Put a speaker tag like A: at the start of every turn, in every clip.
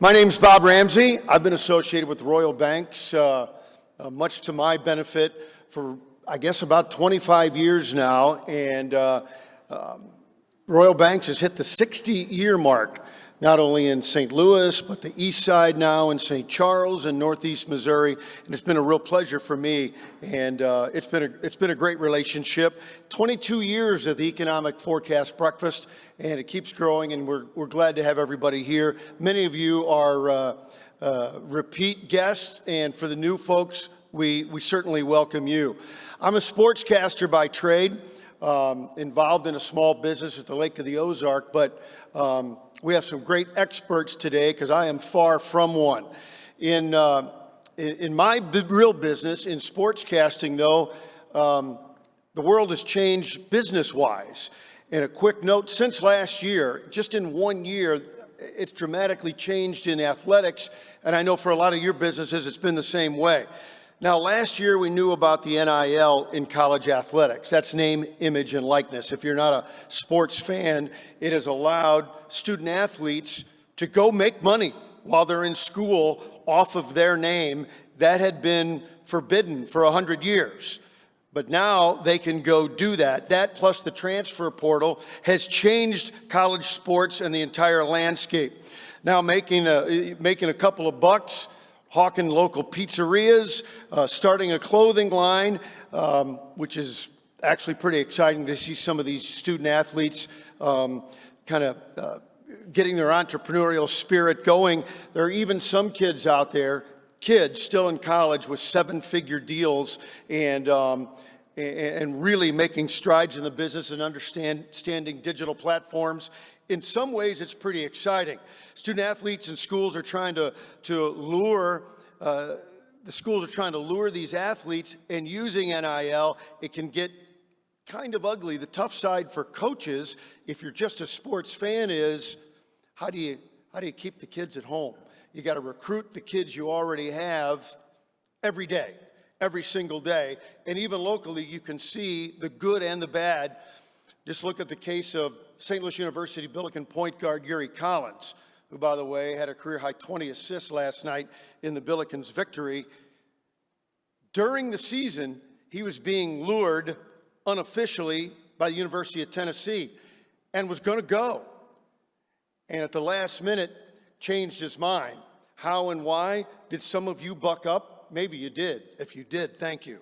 A: My name's Bob Ramsey. I've been associated with Royal Banks, much to my benefit, for I guess about 25 years now. And Royal Banks has hit the 60-year mark, not only in St. Louis, but the East Side now in St. Charles and Northeast Missouri. And it's been a real pleasure for me. And it's been a great relationship. 22 years of the Economic Forecast Breakfast, and it keeps growing, and we're glad to have everybody here. Many of you are repeat guests, and for the new folks, we certainly welcome you. I'm a sportscaster by trade, involved in a small business at the Lake of the Ozark, but we have some great experts today because I am far from one. In my real business, in sportscasting though, the world has changed business-wise. And a quick note, since last year, just in 1 year, it's dramatically changed in athletics, and I know for a lot of your businesses it's been the same way. Now, last year we knew about the NIL in college athletics. That's name, image, and likeness. If you're not a sports fan, it has allowed student athletes to go make money while they're in school off of their name. That had been forbidden for 100 years. But now they can go do that. That plus the transfer portal has changed college sports and the entire landscape. Now making a couple of bucks, hawking local pizzerias, starting a clothing line, which is actually pretty exciting to see some of these student athletes getting their entrepreneurial spirit going. There are even some kids out there, kids still in college with 7-figure deals and really making strides in the business and understanding digital platforms. In some ways, it's pretty exciting. Student athletes and schools are trying to lure these athletes, and using NIL, it can get kind of ugly. The tough side for coaches, if you're just a sports fan, is how do you keep the kids at home? You got to recruit the kids you already have every day, every single day. And even locally, you can see the good and the bad. Just look at the case of St. Louis University Billiken point guard Yuri Collins, who, by the way, had a career-high 20 assists last night in the Billikens' victory. During the season, he was being lured unofficially by the University of Tennessee and was going to go. And at the last minute, changed his mind. How and why? Did some of you buck up? Maybe you did. If you did, thank you.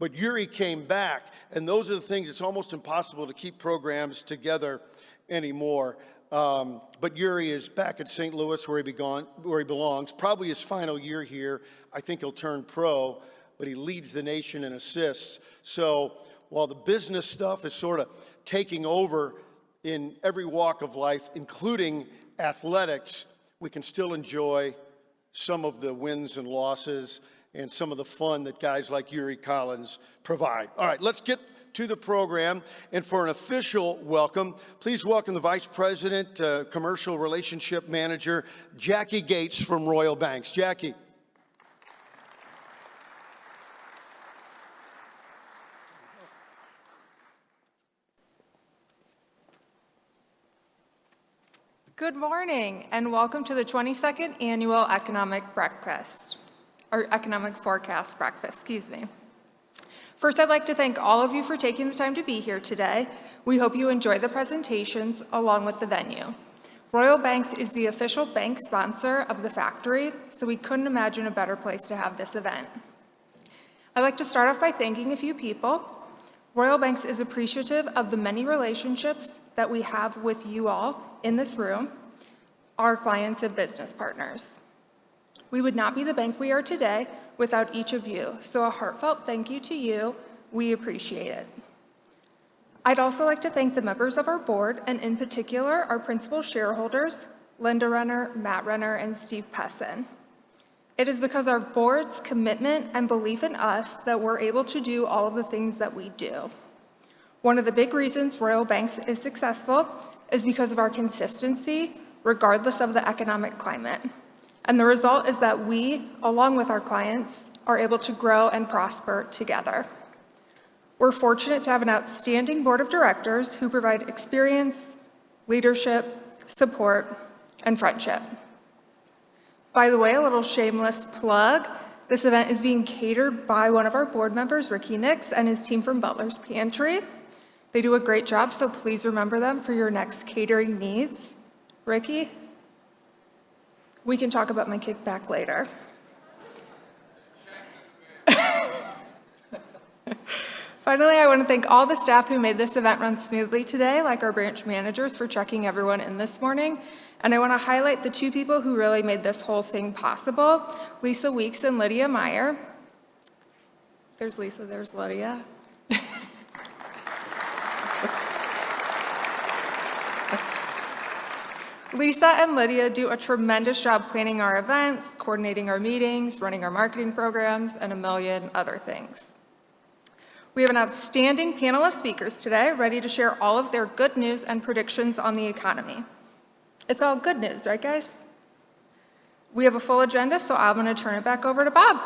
A: But Yuri came back, and those are the things. It's almost impossible to keep programs together anymore. But Yuri is back at St. Louis where he belongs. Probably his final year here. I think he'll turn pro, but he leads the nation in assists. So while the business stuff is sort of taking over in every walk of life, including athletics, we can still enjoy some of the wins and losses and some of the fun that guys like Yuri Collins provide. All right, let's get to the program. And for an official welcome, please welcome the Vice President, Commercial Relationship Manager, Jackie Gates from Royal Banks. Jackie.
B: Good morning, and welcome to the 22nd Annual Economic Forecast Breakfast, excuse me. First, I'd like to thank all of you for taking the time to be here today. We hope you enjoy the presentations along with the venue. Royal Banks is the official bank sponsor of the factory, so we couldn't imagine a better place to have this event. I'd like to start off by thanking a few people. Royal Banks is appreciative of the many relationships that we have with you all in this room, our clients and business partners. We would not be the bank we are today without each of you, so a heartfelt thank you to you. We appreciate it. I'd also like to thank the members of our board, and in particular, our principal shareholders, Linda Renner, Matt Renner, and Steve Pessin. It is because of our board's commitment and belief in us that we're able to do all of the things that we do. One of the big reasons Royal Banks is successful is because of our consistency, regardless of the economic climate. And the result is that we, along with our clients, are able to grow and prosper together. We're fortunate to have an outstanding board of directors who provide experience, leadership, support, and friendship. By the way, a little shameless plug. This event is being catered by one of our board members, Ricky Nix, and his team from Butler's Pantry. They do a great job, so please remember them for your next catering needs. Ricky, we can talk about my kickback later. Finally, I want to thank all the staff who made this event run smoothly today, like our branch managers for checking everyone in this morning. And I want to highlight the two people who really made this whole thing possible, Lisa Weeks and Lydia Meyer. There's Lisa, there's Lydia. Lisa and Lydia do a tremendous job planning our events, coordinating our meetings, running our marketing programs, and a million other things. We have an outstanding panel of speakers today, ready to share all of their good news and predictions on the economy. It's all good news, right, guys? We have a full agenda, so I'm going to turn it back over to Bob.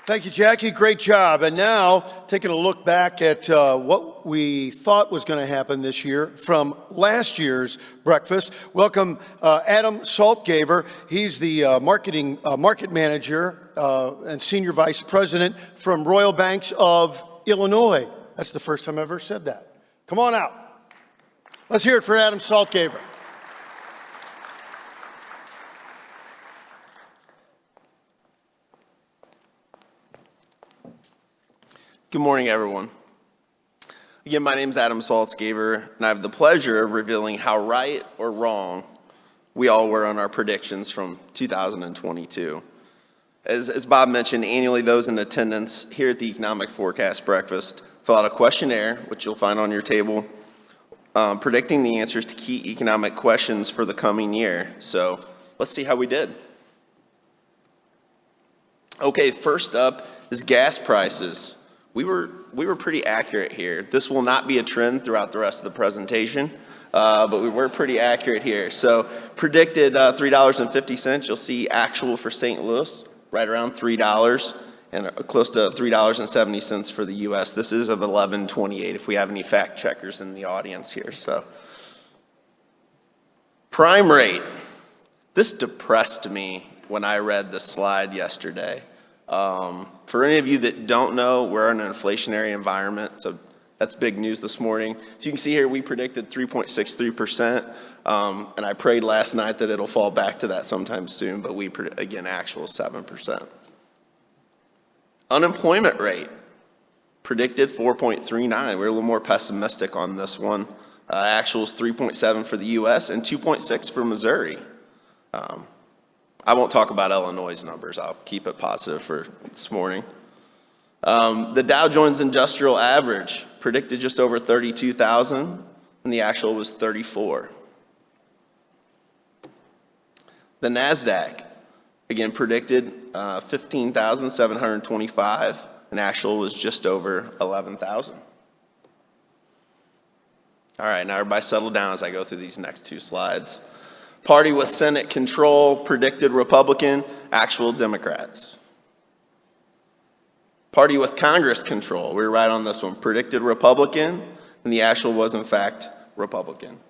A: Thank you, Jackie. Great job. And now, taking a look back at what we thought was going to happen this year from last year's breakfast. Welcome Adam Saltgaver. He's the market manager and senior vice president from Royal Banks of Illinois. That's the first time I've ever said that. Come on out. Let's hear it for Adam Saltgaver.
C: Good morning, everyone. Again, my name is Adam Saltzgaver, and I have the pleasure of revealing how right or wrong we all were on our predictions from 2022. As Bob mentioned, annually those in attendance here at the Economic Forecast Breakfast fill out a questionnaire, which you'll find on your table, predicting the answers to key economic questions for the coming year. So let's see how we did. Okay, first up is gas prices. We were pretty accurate here. This will not be a trend throughout the rest of the presentation, but we were pretty accurate here. So predicted $3.50. You'll see actual for St. Louis, right around $3, and close to $3.70 for the U.S. This is of 11/28 if we have any fact checkers in the audience here. So prime rate. This depressed me when I read this slide yesterday. For any of you that don't know, we're in an inflationary environment, so that's big news this morning. So you can see here we predicted 3.63%, and I prayed last night that it'll fall back to that sometime soon, but we, again, actual 7%. Unemployment rate, predicted 4.39. We're a little more pessimistic on this one. Actual is 3.7 for the U.S. and 2.6 for Missouri. I won't talk about Illinois' numbers. I'll keep it positive for this morning. The Dow Jones Industrial Average predicted just over 32,000, and the actual was 34. The NASDAQ, again, predicted 15,725, and actual was just over 11,000. All right, now everybody settle down as I go through these next two slides. Party with Senate control, predicted Republican, actual Democrats. Party with Congress control, we were right on this one, predicted Republican, and the actual was in fact Republican.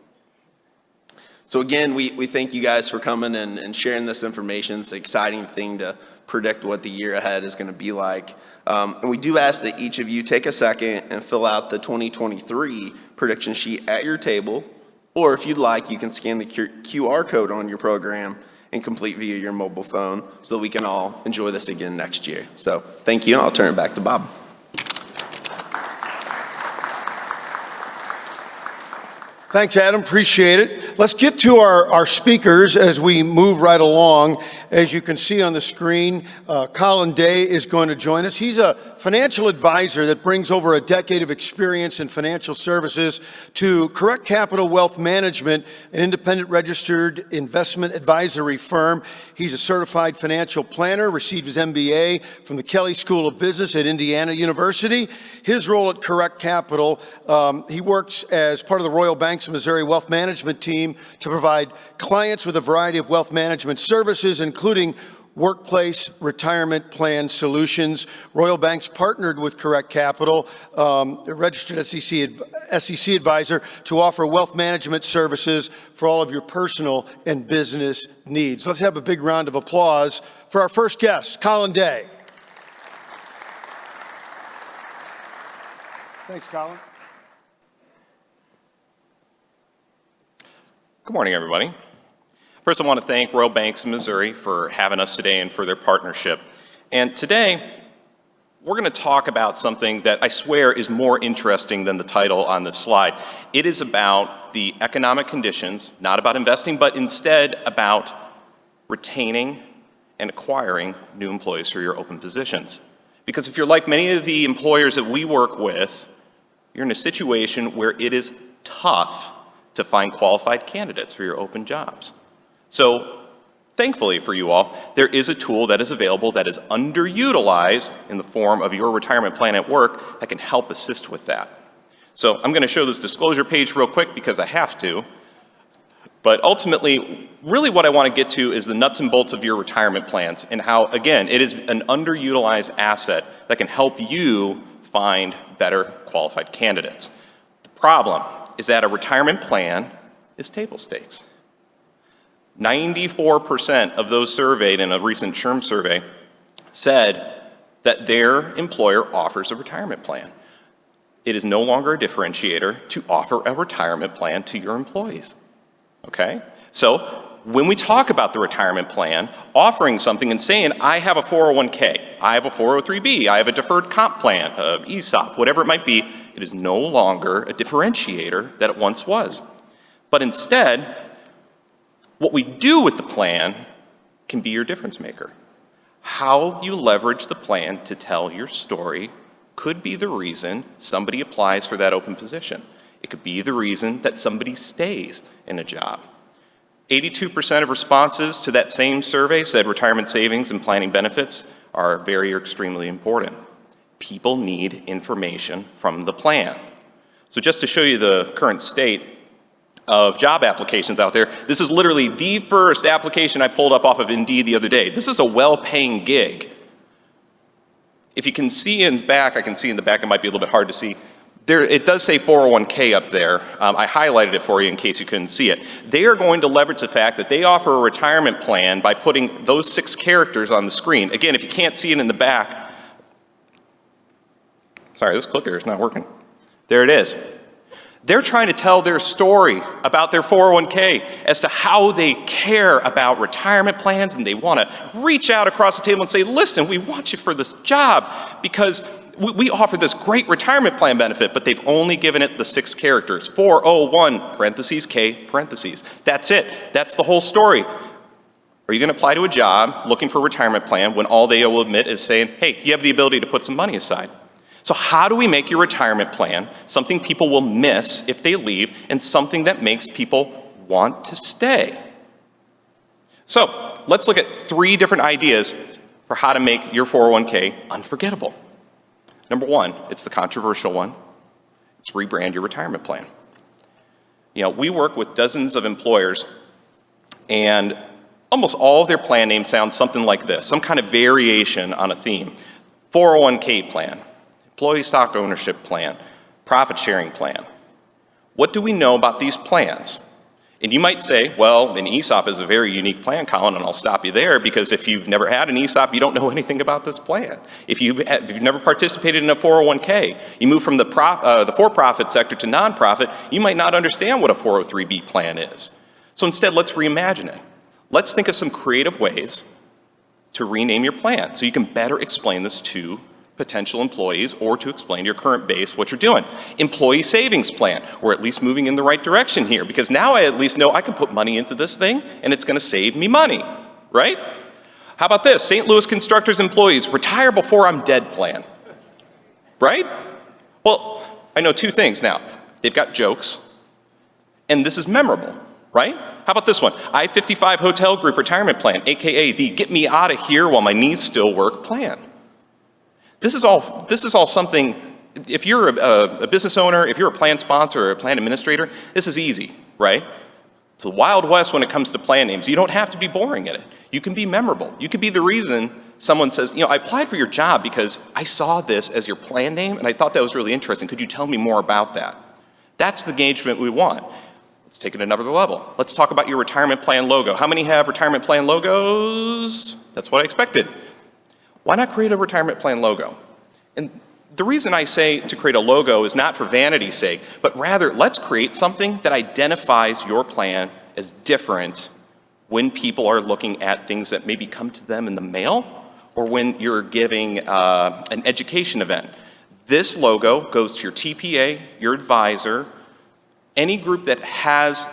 C: So again, we thank you guys for coming and sharing this information. It's an exciting thing to predict what the year ahead is going to be like. And we do ask that each of you take a second and fill out the 2023 prediction sheet at your table. Or if you'd like, you can scan the QR code on your program and complete via your mobile phone so that we can all enjoy this again next year. So thank you, and I'll turn it back to Bob.
A: Thanks, Adam. Appreciate it. Let's get to our speakers as we move right along. As you can see on the screen, Colin Day is going to join us. He's a financial advisor that brings over a decade of experience in financial services to Correct Capital Wealth Management, an independent registered investment advisory firm. He's a certified financial planner, received his MBA from the Kelley School of Business at Indiana University. His role at Correct Capital, he works as part of the Royal Banks of Missouri Wealth Management team to provide clients with a variety of wealth management services, including workplace retirement plan solutions. Royal Bank's partnered with Correct Capital, a registered SEC advisor, to offer wealth management services for all of your personal and business needs. Let's have a big round of applause for our first guest, Colin Day. Thanks, Colin.
D: Good morning, everybody. First, I want to thank Royal Banks of Missouri for having us today and for their partnership. And today, we're going to talk about something that I swear is more interesting than the title on this slide. It is about the economic conditions, not about investing, but instead about retaining and acquiring new employees for your open positions. Because if you're like many of the employers that we work with, you're in a situation where it is tough to find qualified candidates for your open jobs. So, thankfully for you all, there is a tool that is available that is underutilized in the form of your retirement plan at work that can help assist with that. So, I'm going to show this disclosure page real quick because I have to. But ultimately, really what I want to get to is the nuts and bolts of your retirement plans and how, again, it is an underutilized asset that can help you find better qualified candidates. The problem is that a retirement plan is table stakes. 94% of those surveyed in a recent SHRM survey said that their employer offers a retirement plan. It is no longer a differentiator to offer a retirement plan to your employees, okay? So when we talk about the retirement plan, offering something and saying, I have a 401k, I have a 403b, I have a deferred comp plan, ESOP, whatever it might be, it is no longer a differentiator that it once was. But instead, what we do with the plan can be your difference maker. How you leverage the plan to tell your story could be the reason somebody applies for that open position. It could be the reason that somebody stays in a job. 82% of responses to that same survey said retirement savings and planning benefits are very or extremely important. People need information from the plan. So just to show you the current state of job applications out there, this is literally the first application I pulled up off of Indeed the other day. This is a well-paying gig. If you can see in the back, I can see in the back, it might be a little bit hard to see. There, it does say 401k up there. I highlighted it for you in case you couldn't see it. They are going to leverage the fact that they offer a retirement plan by putting those 6 characters on the screen. Again, if you can't see it in the back, sorry, this clicker is not working. There it is. They're trying to tell their story about their 401k as to how they care about retirement plans, and they want to reach out across the table and say, listen, we want you for this job because we offer this great retirement plan benefit, but they've only given it the 6 characters, 401, parentheses, K, parentheses. That's it. That's the whole story. Are you going to apply to a job looking for a retirement plan when all they will admit is saying, hey, you have the ability to put some money aside? So how do we make your retirement plan something people will miss if they leave and something that makes people want to stay? So let's look at 3 different ideas for how to make your 401k unforgettable. Number 1, it's the controversial one. It's rebrand your retirement plan. You know, we work with dozens of employers, and almost all of their plan names sound something like this, some kind of variation on a theme. 401k plan, employee stock ownership plan, profit sharing plan. What do we know about these plans? And you might say, well, an ESOP is a very unique plan, Colin, and I'll stop you there because if you've never had an ESOP, you don't know anything about this plan. If you've never participated in a 401k, you move from the for-profit sector to nonprofit, you might not understand what a 403b plan is. So instead, let's reimagine it. Let's think of some creative ways to rename your plan so you can better explain this to potential employees or to explain to your current base what you're doing. Employee savings plan. We're at least moving in the right direction here because now I at least know I can put money into this thing and it's going to save me money, right? How about this? St. Louis Constructors employees, retire before I'm dead plan, right? Well, I know 2 things now. They've got jokes and this is memorable, right? How about this one? I-55 Hotel Group retirement plan, AKA the get me out of here while my knees still work plan. This is all something, if you're a business owner, if you're a plan sponsor or a plan administrator, this is easy, right? It's the Wild West when it comes to plan names. You don't have to be boring in it. You can be memorable. You can be the reason someone says, I applied for your job because I saw this as your plan name and I thought that was really interesting. Could you tell me more about that? That's the engagement we want. Let's take it another level. Let's talk about your retirement plan logo. How many have retirement plan logos? That's what I expected. Why not create a retirement plan logo? And the reason I say to create a logo is not for vanity's sake, but rather let's create something that identifies your plan as different when people are looking at things that maybe come to them in the mail or when you're giving an education event. This logo goes to your TPA, your advisor, any group that has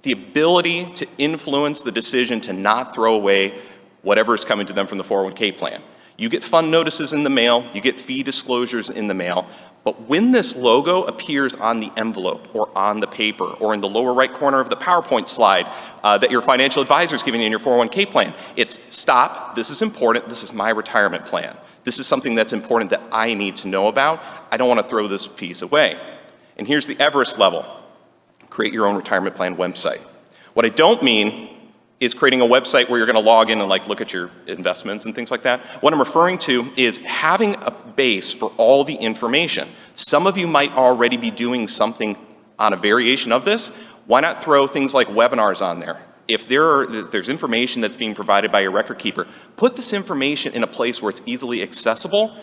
D: the ability to influence the decision to not throw away whatever is coming to them from the 401k plan. You get fund notices in the mail, you get fee disclosures in the mail, but when this logo appears on the envelope or on the paper or in the lower right corner of the PowerPoint slide that your financial advisor is giving you in your 401k plan, it's stop, this is important, this is my retirement plan. This is something that's important that I need to know about. I don't want to throw this piece away. And here's the Everest level. Create your own retirement plan website. What I don't mean is creating a website where you're going to log in and look at your investments and things like that. What I'm referring to is having a base for all the information. Some of you might already be doing something on a variation of this. Why not throw things like webinars on there? If there's information that's being provided by your record keeper, put this information in a place where it's easily accessible.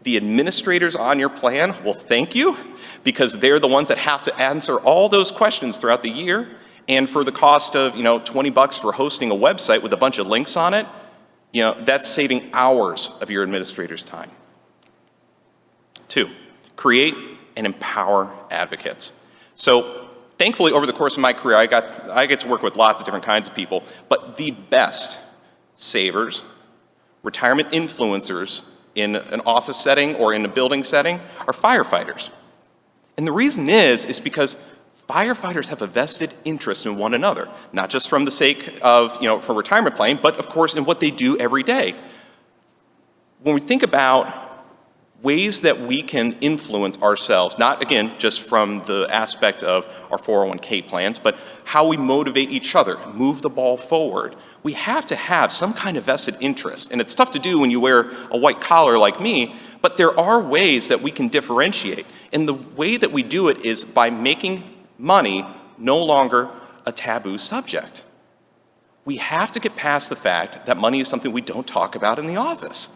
D: The administrators on your plan will thank you because they're the ones that have to answer all those questions throughout the year. And for the cost of, $20 for hosting a website with a bunch of links on it, that's saving hours of your administrator's time. 2, create and empower advocates. So thankfully, over the course of my career, I get to work with lots of different kinds of people, but the best savers, retirement influencers in an office setting or in a building setting are firefighters. And the reason is because firefighters have a vested interest in one another, not just from the sake of, for retirement planning, but of course in what they do every day. When we think about ways that we can influence ourselves, not again just from the aspect of our 401k plans, but how we motivate each other, move the ball forward, we have to have some kind of vested interest. And it's tough to do when you wear a white collar like me, but there are ways that we can differentiate. And the way that we do it is by making money no longer a taboo subject. We have to get past the fact that money is something we don't talk about in the office,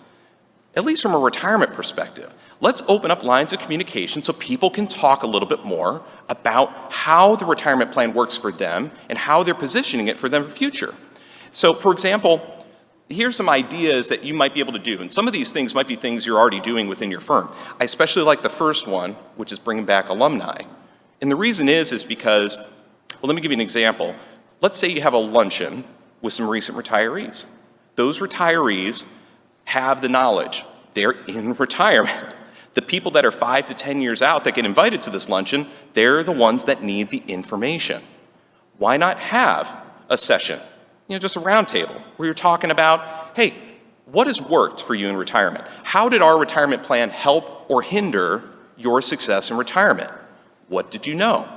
D: at least from a retirement perspective. Let's open up lines of communication so people can talk a little bit more about how the retirement plan works for them and how they're positioning it for their future. So, for example, here's some ideas that you might be able to do. And some of these things might be things you're already doing within your firm. I especially like the first one, which is bringing back alumni. And the reason is because, let me give you an example. Let's say you have a luncheon with some recent retirees. Those retirees have the knowledge. They're in retirement. The people that are 5 to 10 years out that get invited to this luncheon, they're the ones that need the information. Why not have a session, just a round table where you're talking about, hey, what has worked for you in retirement? How did our retirement plan help or hinder your success in retirement? What did you know?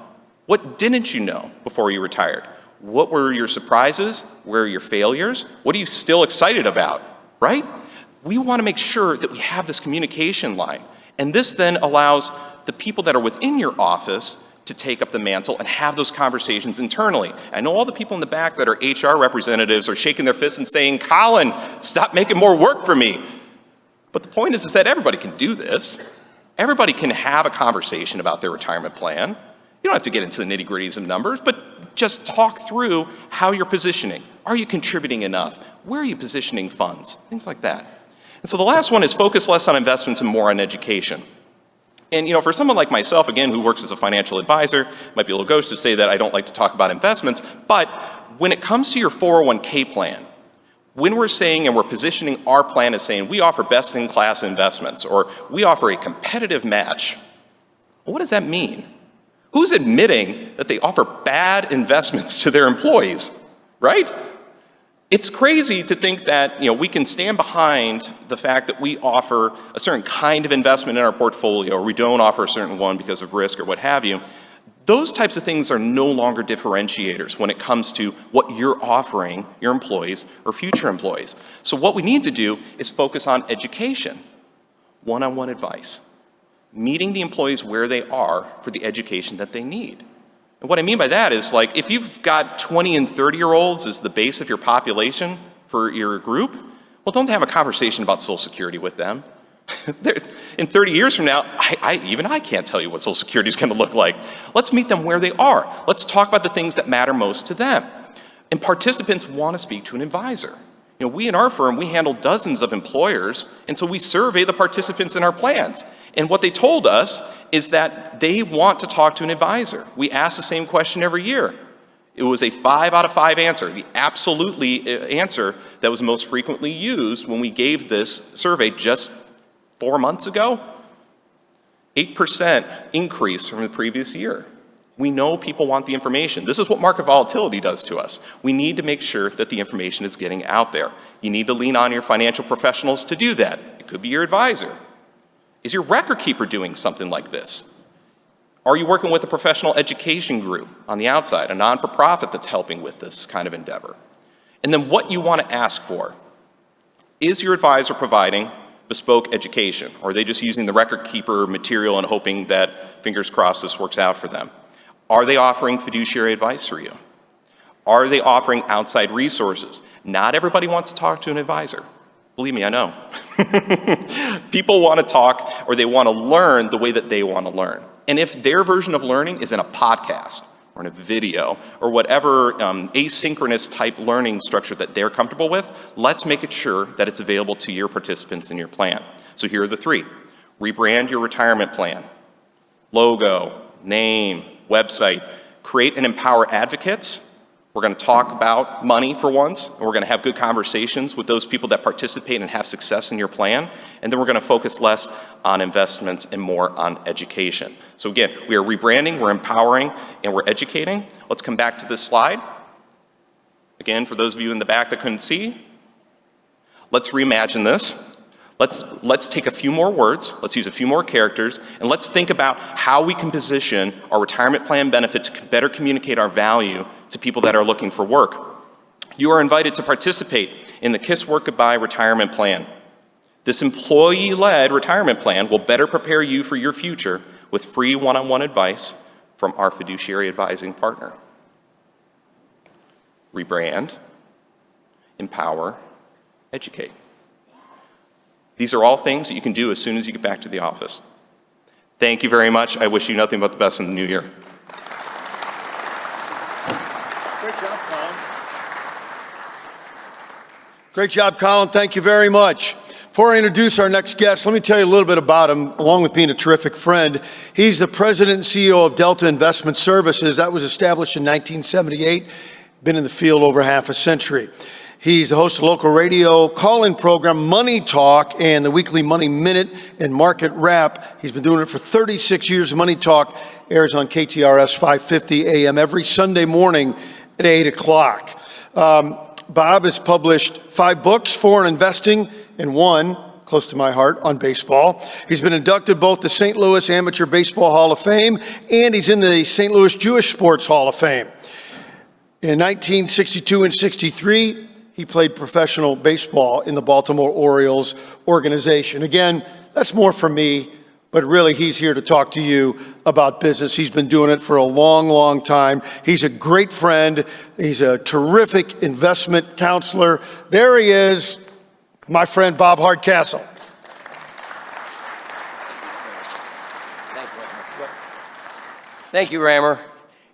D: What didn't you know before you retired? What were your surprises? Where are your failures? What are you still excited about, right? We want to make sure that we have this communication line. And this then allows the people that are within your office to take up the mantle and have those conversations internally. I know all the people in the back that are HR representatives are shaking their fists and saying, Colin, stop making more work for me. But the point is that everybody can do this. Everybody can have a conversation about their retirement plan. You don't have to get into the nitty-gritties of numbers, but just talk through how you're positioning. Are you contributing enough? Where are you positioning funds? Things like that. And so the last one is focus less on investments and more on education. And for someone like myself, again, who works as a financial advisor, it might be a little gauche to say that I don't like to talk about investments, but when it comes to your 401k plan, when we're saying and we're positioning our plan as saying we offer best-in-class investments or we offer a competitive match, what does that mean? Who's admitting that they offer bad investments to their employees, right? It's crazy to think that we can stand behind the fact that we offer a certain kind of investment in our portfolio or we don't offer a certain one because of risk or what have you. Those types of things are no longer differentiators when it comes to what you're offering your employees or future employees. So what we need to do is focus on education, one-on-one advice, meeting the employees where they are for the education that they need. And what I mean by that is, like, if you've got 20 and 30-year-olds as the base of your population for your group, well, don't have a conversation about Social Security with them. In 30 years from now, even I can't tell you what Social Security is going to look like. Let's meet them where they are. Let's talk about the things that matter most to them. And participants want to speak to an advisor. You know, we in our firm, we handle dozens of employers, and so we survey the participants in our plans. And what they told us is that they want to talk to an advisor. We ask the same question every year. It was a 5 out of 5 answer, the absolutely answer that was most frequently used when we gave this survey just 4 months ago. 8% increase from the previous year. We know people want the information. This is what market volatility does to us. We need to make sure that the information is getting out there. You need to lean on your financial professionals to do that. It could be your advisor. Is your record keeper doing something like this? Are you working with a professional education group on the outside, a non-for-profit that's helping with this kind of endeavor? And then what you want to ask for. Is your advisor providing bespoke education, or are they just using the record keeper material and hoping that, fingers crossed, this works out for them? Are they offering fiduciary advice for you? Are they offering outside resources? Not everybody wants to talk to an advisor. Believe me, I know. People want to talk, or they want to learn the way that they want to learn. And if their version of learning is in a podcast or in a video or whatever asynchronous type learning structure that they're comfortable with, let's make it sure that it's available to your participants in your plan. So here are the 3. Rebrand your retirement plan. Logo, name, website. Create and empower advocates. We're going to talk about money for once, and we're going to have good conversations with those people that participate and have success in your plan, and then we're going to focus less on investments and more on education. So again, we are rebranding, we're empowering, and we're educating. Let's come back to this slide. Again, for those of you in the back that couldn't see, let's reimagine this. Let's take a few more words, let's use a few more characters, and let's think about how we can position our retirement plan benefit to better communicate our value to people that are looking for work. You are invited to participate in the KISS Work Goodbye retirement plan. This employee-led retirement plan will better prepare you for your future with free one-on-one advice from our fiduciary advising partner. Rebrand, empower, educate. These are all things that you can do as soon as you get back to the office. Thank you very much. I wish you nothing but the best in the new year.
A: Great job, Colin. Great job, Colin. Thank you very much. Before I introduce our next guest, let me tell you a little bit about him, along with being a terrific friend. He's the president and CEO of Delta Investment Services. That was established in 1978, been in the field over half a century. He's the host of local radio call-in program Money Talk and the weekly Money Minute and Market Wrap. He's been doing it for 36 years. Money Talk airs on KTRS 550 AM every Sunday morning at 8 o'clock. Bob has published 5 books, 4 on investing and 1, close to my heart, on baseball. He's been inducted both the St. Louis Amateur Baseball Hall of Fame and he's in the St. Louis Jewish Sports Hall of Fame. In 1962 and 63, he played professional baseball in the Baltimore Orioles organization. Again, that's more for me, but really he's here to talk to you about business. He's been doing it for a long, long time. He's a great friend. He's a terrific investment counselor. There he is, my friend Bob Hardcastle.
E: Thank you, Rammer.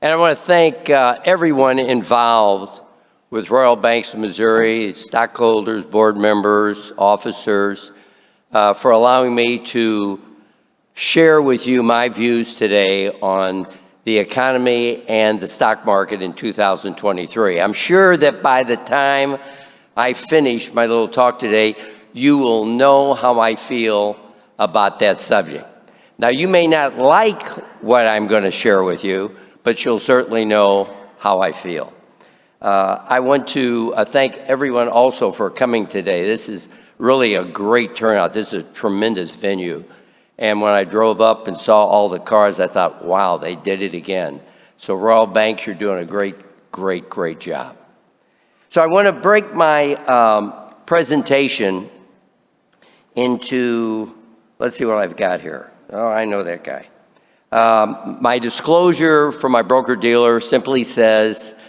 E: And I want to thank everyone involved with Royal Banks of Missouri, stockholders, board members, officers, for allowing me to share with you my views today on the economy and the stock market in 2023. I'm sure that by the time I finish my little talk today, you will know how I feel about that subject. Now, you may not like what I'm going to share with you, but you'll certainly know how I feel. I want to thank everyone also for coming today. This is really a great turnout. This is a tremendous venue. And when I drove up and saw all the cars, I thought, wow, they did it again. So Royal Banks, you're doing a great, great, great job. So I want to break my presentation into, let's see what I've got here. Oh, I know that guy. My disclosure from my broker-dealer simply says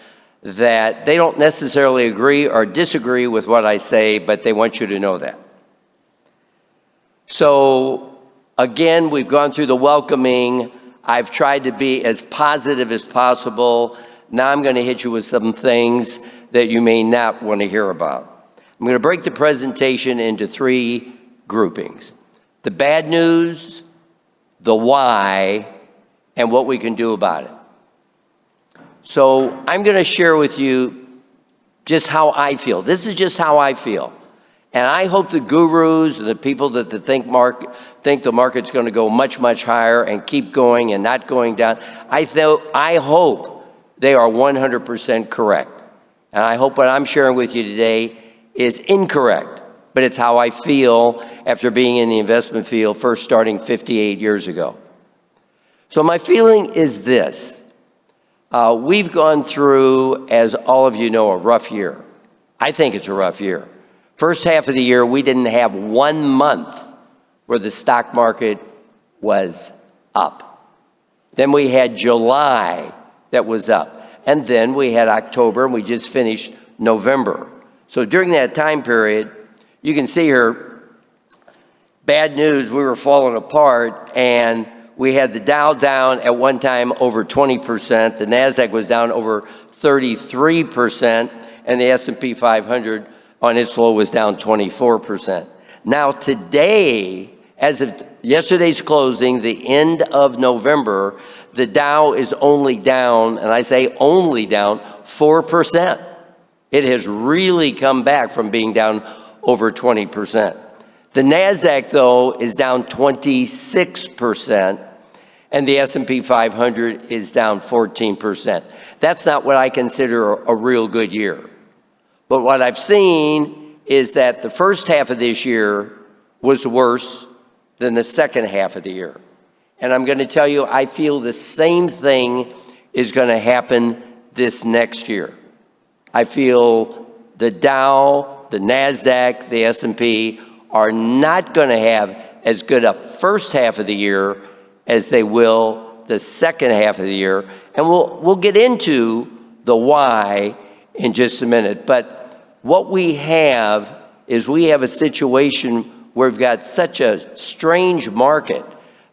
E: that they don't necessarily agree or disagree with what I say, but they want you to know that. So again, we've gone through the welcoming. I've tried to be as positive as possible. Now I'm going to hit you with some things that you may not want to hear about. I'm going to break the presentation into 3 groupings: the bad news, the why, and what we can do about it. So I'm going to share with you just how I feel. This is just how I feel. And I hope the gurus and the people that think the market's going to go much, much higher and keep going and not going down, I hope they are 100% correct. And I hope what I'm sharing with you today is incorrect, but it's how I feel after being in the investment field, first starting 58 years ago. So my feeling is this. We've gone through, as all of you know, a rough year. I think it's a rough year. First half of the year, we didn't have 1 month where the stock market was up. Then we had July that was up. And then we had October, and we just finished November. So during that time period, you can see here, bad news, we were falling apart, and we had the Dow down at one time over 20%, the NASDAQ was down over 33%, and the S&P 500 on its low was down 24%. Now today, as of yesterday's closing, the end of November, the Dow is only down, and I say only down, 4%. It has really come back from being down over 20%. The NASDAQ, though, is down 26%, and the S&P 500 is down 14%. That's not what I consider a real good year. But what I've seen is that the first half of this year was worse than the second half of the year. And I'm going to tell you, I feel the same thing is going to happen this next year. I feel the Dow, the NASDAQ, the S&P are not going to have as good a first half of the year as they will the second half of the year. And we'll get into the why in just a minute. But what we have is we have a situation where we've got such a strange market.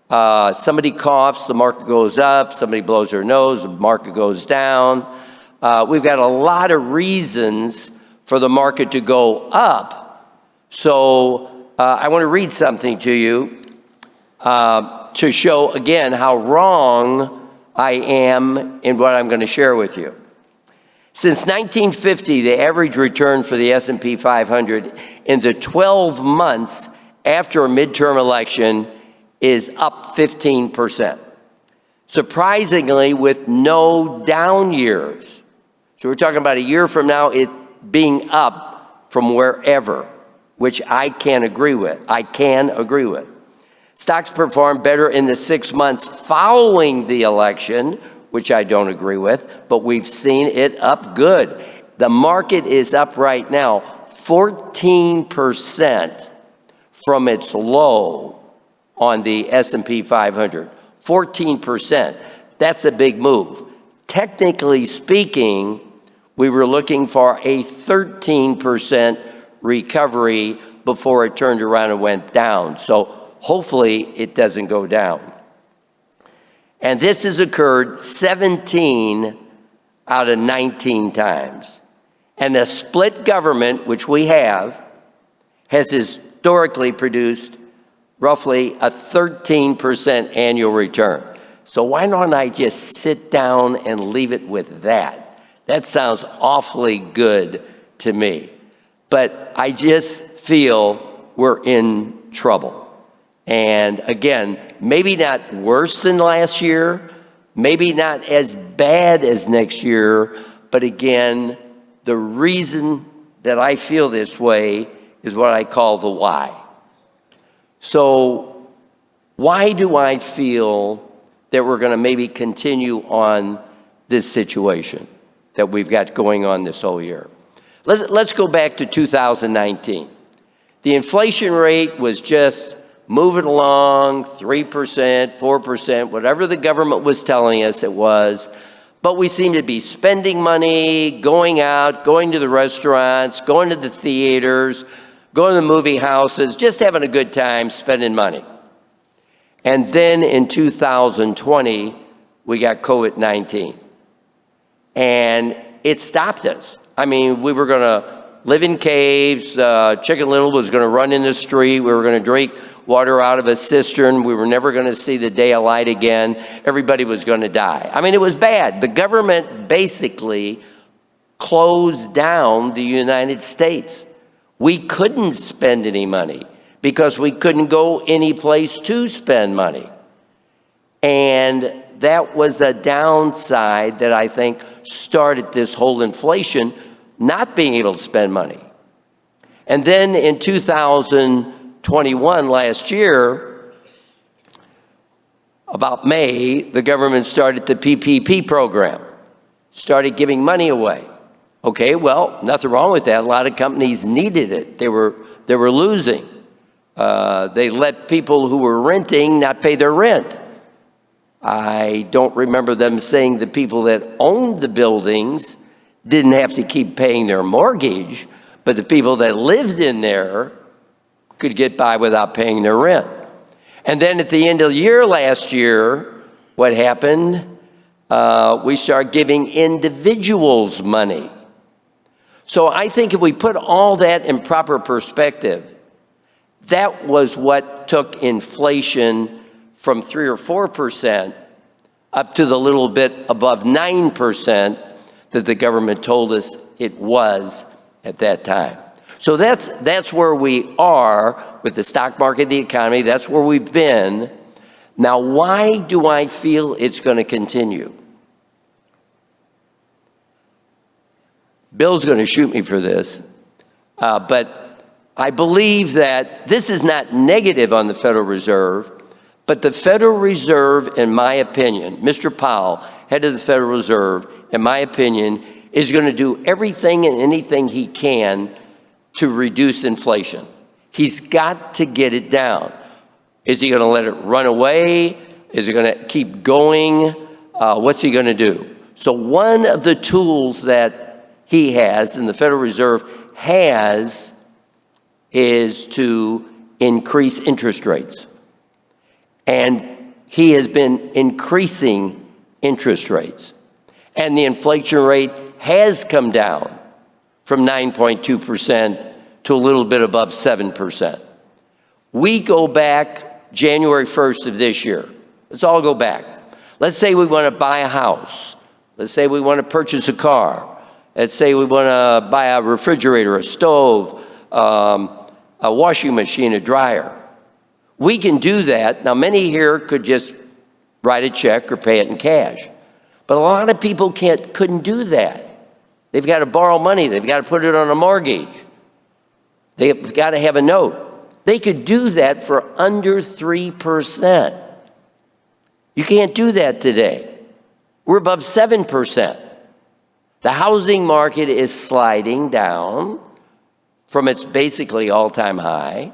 E: Somebody coughs, the market goes up. Somebody blows their nose, the market goes down. We've got a lot of reasons for the market to go up. So I want to read something to you to show again how wrong I am in what I'm going to share with you. Since 1950, the average return for the S&P 500 in the 12 months after a midterm election is up 15%. Surprisingly, with no down years. So we're talking about a year from now, it being up from wherever, which I can agree with. Stocks performed better in the 6 months following the election, which I don't agree with, but we've seen it up good. The market is up right now 14% from its low on the S&P 500. 14%. That's a big move. Technically speaking, we were looking for a 13% recovery before it turned around and went down. So hopefully it doesn't go down. And this has occurred 17 out of 19 times. And a split government, which we have, has historically produced roughly a 13% annual return. So why don't I just sit down and leave it with that? That sounds awfully good to me. But I just feel we're in trouble. And again, maybe not worse than last year, maybe not as bad as next year, but again, the reason that I feel this way is what I call the why. So Why do I feel that we're going to maybe continue on this situation that we've got going on this whole year? Let's go back to 2019. The inflation rate was just moving along, 3%, 4%, whatever the government was telling us it was. But we seem to be spending money, going out, going to the restaurants, going to the theaters, going to the movie houses, just having a good time spending money. And then in 2020, we got COVID-19. And it stopped us. I mean, we were going to live in caves. Chicken Little was going to run in the street. We were going to drink water out of a cistern. We were never going to see the day of light again. Everybody was going to die. I mean, it was bad. The government basically closed down the United States. We couldn't spend any money because we couldn't go any place to spend money. And that was a downside that I think started this whole inflation, not being able to spend money. And then in 2021, last year, about May, the government started the PPP program, started giving money away. Okay, well, nothing wrong with that. A lot of companies needed it. They were losing. They let people who were renting not pay their rent. I don't remember them saying the people that owned the buildings didn't have to keep paying their mortgage, but the people that lived in there could get by without paying their rent. And then at the end of the year last year, what happened? We started giving individuals money. So I think if we put all that in proper perspective, that was what took inflation from 3 or 4% up to the little bit above 9% that the government told us it was at that time. So that's where we are with the stock market, the economy. That's where we've been. Now, why do I feel it's going to continue? Bill's going to shoot me for this, but I believe that this is not negative on the Federal Reserve, but the Federal Reserve, in my opinion, Mr. Powell, head of the Federal Reserve, in my opinion, is going to do everything and anything he can to reduce inflation. He's got to get it down. Is he going to let it run away? Is he going to keep going? What's he going to do? So one of the tools that he has and the Federal Reserve has is to increase interest rates. And he has been increasing interest rates. And the inflation rate has come down from 9.2% to a little bit above 7%. We go back January 1st of this year. Let's all go back. Let's say we want to buy a house. Let's say we want to purchase a car. Let's say we want to buy a refrigerator, a stove, a washing machine, a dryer. We can do that. Now, many here could just write a check or pay it in cash. But a lot of people couldn't do that. They've got to borrow money. They've got to put it on a mortgage. They've got to have a note. They could do that for under 3%. You can't do that today. We're above 7%. The housing market is sliding down from its basically all-time high.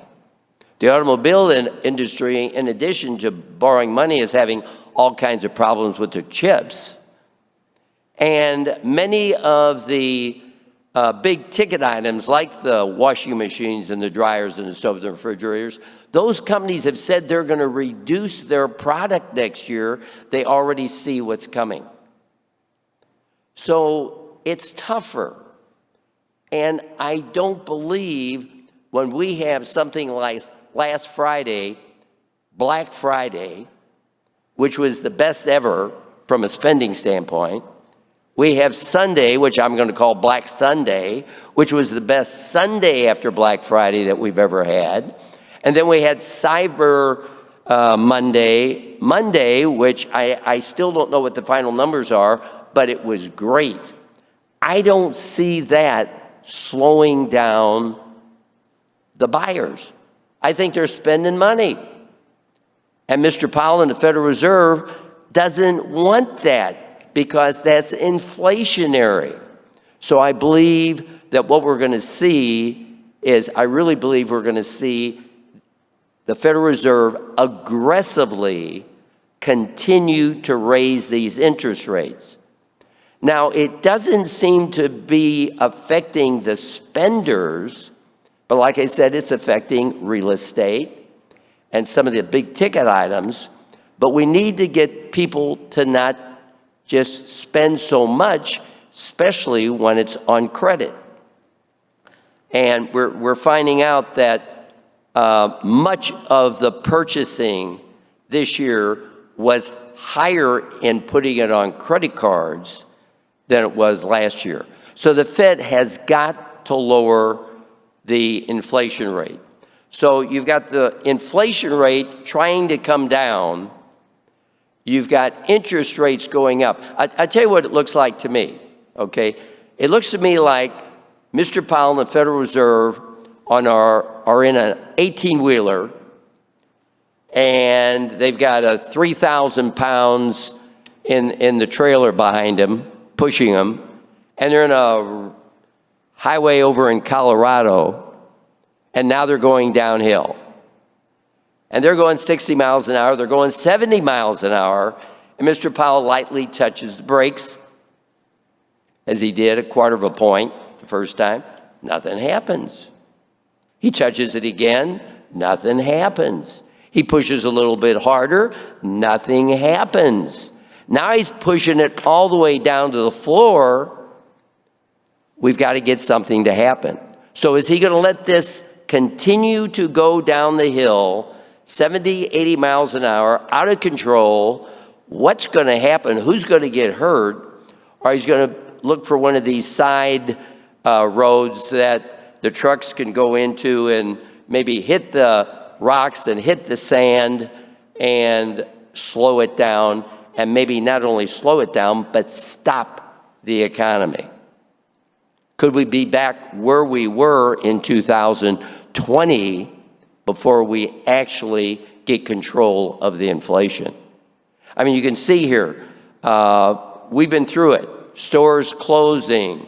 E: The automobile industry, in addition to borrowing money, is having all kinds of problems with their chips. And many of the big ticket items like the washing machines and the dryers and the stoves and refrigerators, those companies have said they're going to reduce their product next year. They already see what's coming. So it's tougher. And I don't believe when we have something like last Friday, Black Friday, which was the best ever from a spending standpoint. We have Sunday, which I'm going to call Black Sunday, which was the best Sunday after Black Friday that we've ever had. And then we had Cyber Monday, which I still don't know what the final numbers are, but it was great. I don't see that slowing down the buyers. I think they're spending money. And Mr. Powell and the Federal Reserve doesn't want that because that's inflationary. So I believe that what we're going to see is, I really believe we're going to see the Federal Reserve aggressively continue to raise these interest rates. Now, it doesn't seem to be affecting the spenders, but like I said, it's affecting real estate and some of the big ticket items. But we need to get people to not just spend so much, especially when it's on credit. And we're finding out that much of the purchasing this year was higher in putting it on credit cards than it was last year. So the Fed has got to lower the inflation rate. So you've got the inflation rate trying to come down. You've got interest rates going up. I tell you what it looks like to me, okay? It looks to me like Mr. Powell and the Federal Reserve are in an 18-wheeler, and they've got a 3,000 pounds in the trailer behind them, pushing them, and they're in a highway over in Colorado, and now they're going downhill. And they're going 60 miles an hour, they're going 70 miles an hour, and Mr. Powell lightly touches the brakes, as he did a quarter of a point the first time. Nothing happens. He touches it again, nothing happens. He pushes a little bit harder, nothing happens. Now he's pushing it all the way down to the floor. We've got to get something to happen. So is he going to let this continue to go down the hill, 70, 80 miles an hour, out of control? What's going to happen? Who's going to get hurt? Or he's going to look for one of these side roads that the trucks can go into and maybe hit the rocks and hit the sand and slow it down, and maybe not only slow it down, but stop the economy. Could we be back where we were in 2020 before we actually get control of the inflation? I mean, you can see here, we've been through it. Stores closing,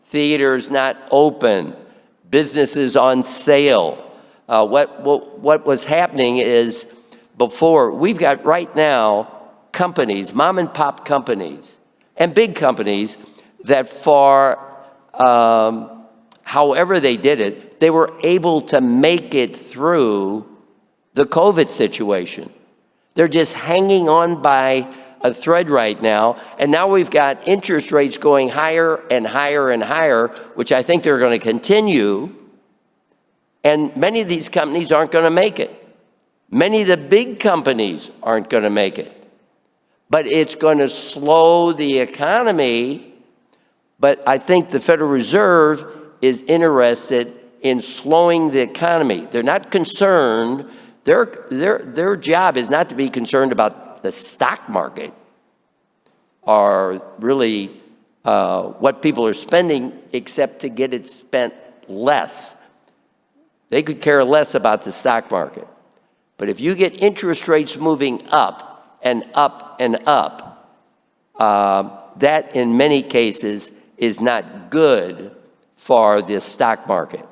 E: theaters not open, businesses on sale. What was happening is, before, we've got right now companies, mom and pop companies, and big companies that however they did it, they were able to make it through the COVID situation. They're just hanging on by a thread right now, and now we've got interest rates going higher and higher and higher, which I think they're going to continue, and many of these companies aren't going to make it. Many of the big companies aren't going to make it. But it's going to slow the economy, but I think the Federal Reserve is interested in slowing the economy. They're not concerned. Their job is not to be concerned about the stock market or really what people are spending, except to get it spent less. They could care less about the stock market. But if you get interest rates moving up and up and up, that in many cases is not good for the stock market,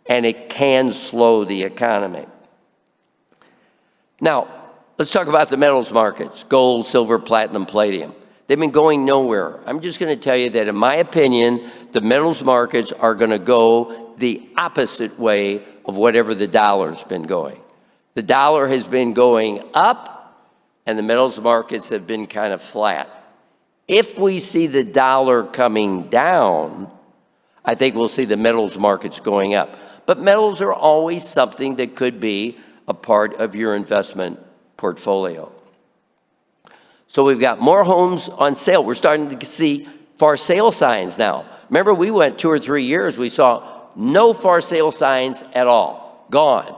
E: and it can slow the economy. Now, let's talk about the metals markets, gold, silver, platinum, palladium. They've been going nowhere. I'm just going to tell you that, in my opinion, the metals markets are going to go the opposite way of whatever the dollar's been going. The dollar has been going up, and the metals markets have been kind of flat. If we see the dollar coming down, I think we'll see the metals markets going up. But metals are always something that could be a part of your investment portfolio. So we've got more homes on sale. We're starting to see for sale signs now. Remember, we went 2 or 3 years, we saw no for sale signs at all, gone.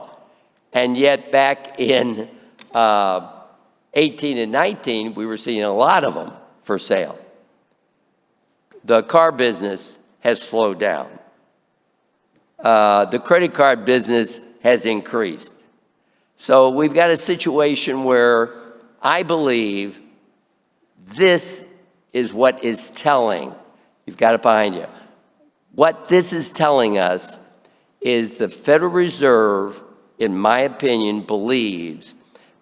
E: And yet back in 18 and 19, we were seeing a lot of them for sale. The car business has slowed down. The credit card business has increased. So we've got a situation where I believe this is what is telling. You've got it behind you. What this is telling us is the Federal Reserve, in my opinion, believes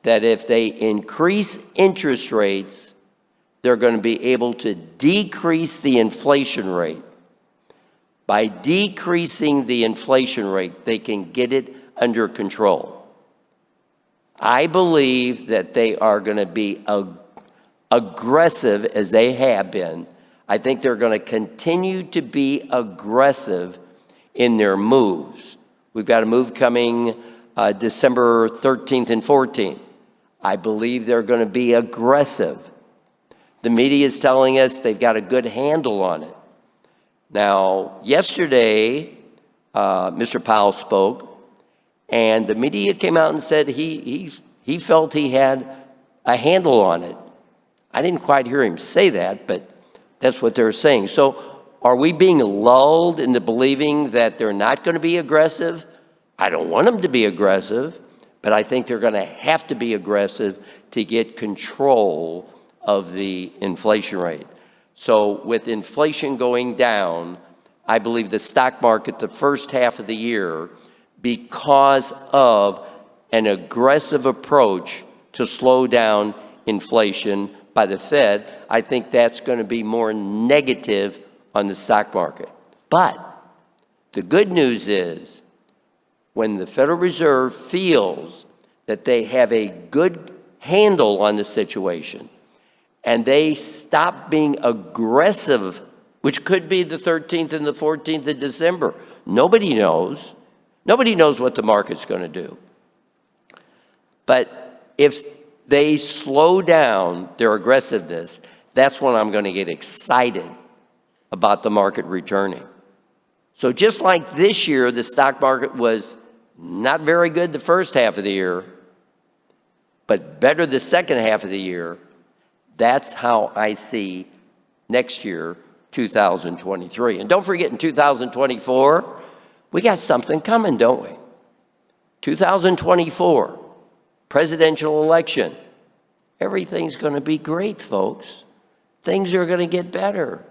E: that if they increase interest rates, they're going to be able to decrease the inflation rate. By decreasing the inflation rate, they can get it under control. I believe that they are going to be aggressive as they have been. I think they're going to continue to be aggressive in their moves. We've got a move coming December 13th and 14th. I believe they're going to be aggressive. The media is telling us they've got a good handle on it. Now, yesterday, Mr. Powell spoke, and the media came out and said he felt he had a handle on it. I didn't quite hear him say that, but that's what they're saying. So are we being lulled into believing that they're not going to be aggressive? I don't want them to be aggressive, but I think they're going to have to be aggressive to get control of the inflation rate. So with inflation going down, I believe the stock market the first half of the year, because of an aggressive approach to slow down inflation by the Fed, I think that's going to be more negative on the stock market. But the good news is when the Federal Reserve feels that they have a good handle on the situation and they stop being aggressive, which could be the 13th and the 14th of December, nobody knows. Nobody knows what the market's going to do. But if they slow down their aggressiveness, that's when I'm going to get excited about the market returning. So just like this year, the stock market was not very good the first half of the year, but better the second half of the year. That's how I see next year, 2023. And don't forget, in 2024, we got something coming, don't we? 2024, presidential election. Everything's going to be great, folks. Things are going to get better.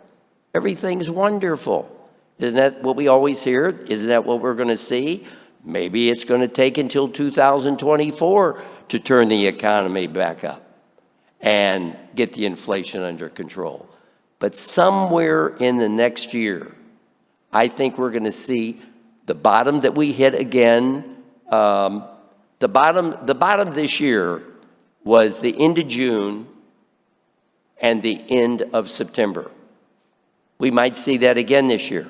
E: Everything's wonderful. Isn't that what we always hear? Isn't that what we're going to see? Maybe it's going to take until 2024 to turn the economy back up and get the inflation under control. But somewhere in the next year, I think we're going to see the bottom that we hit again. The bottom this year was the end of June and the end of September. We might see that again this year.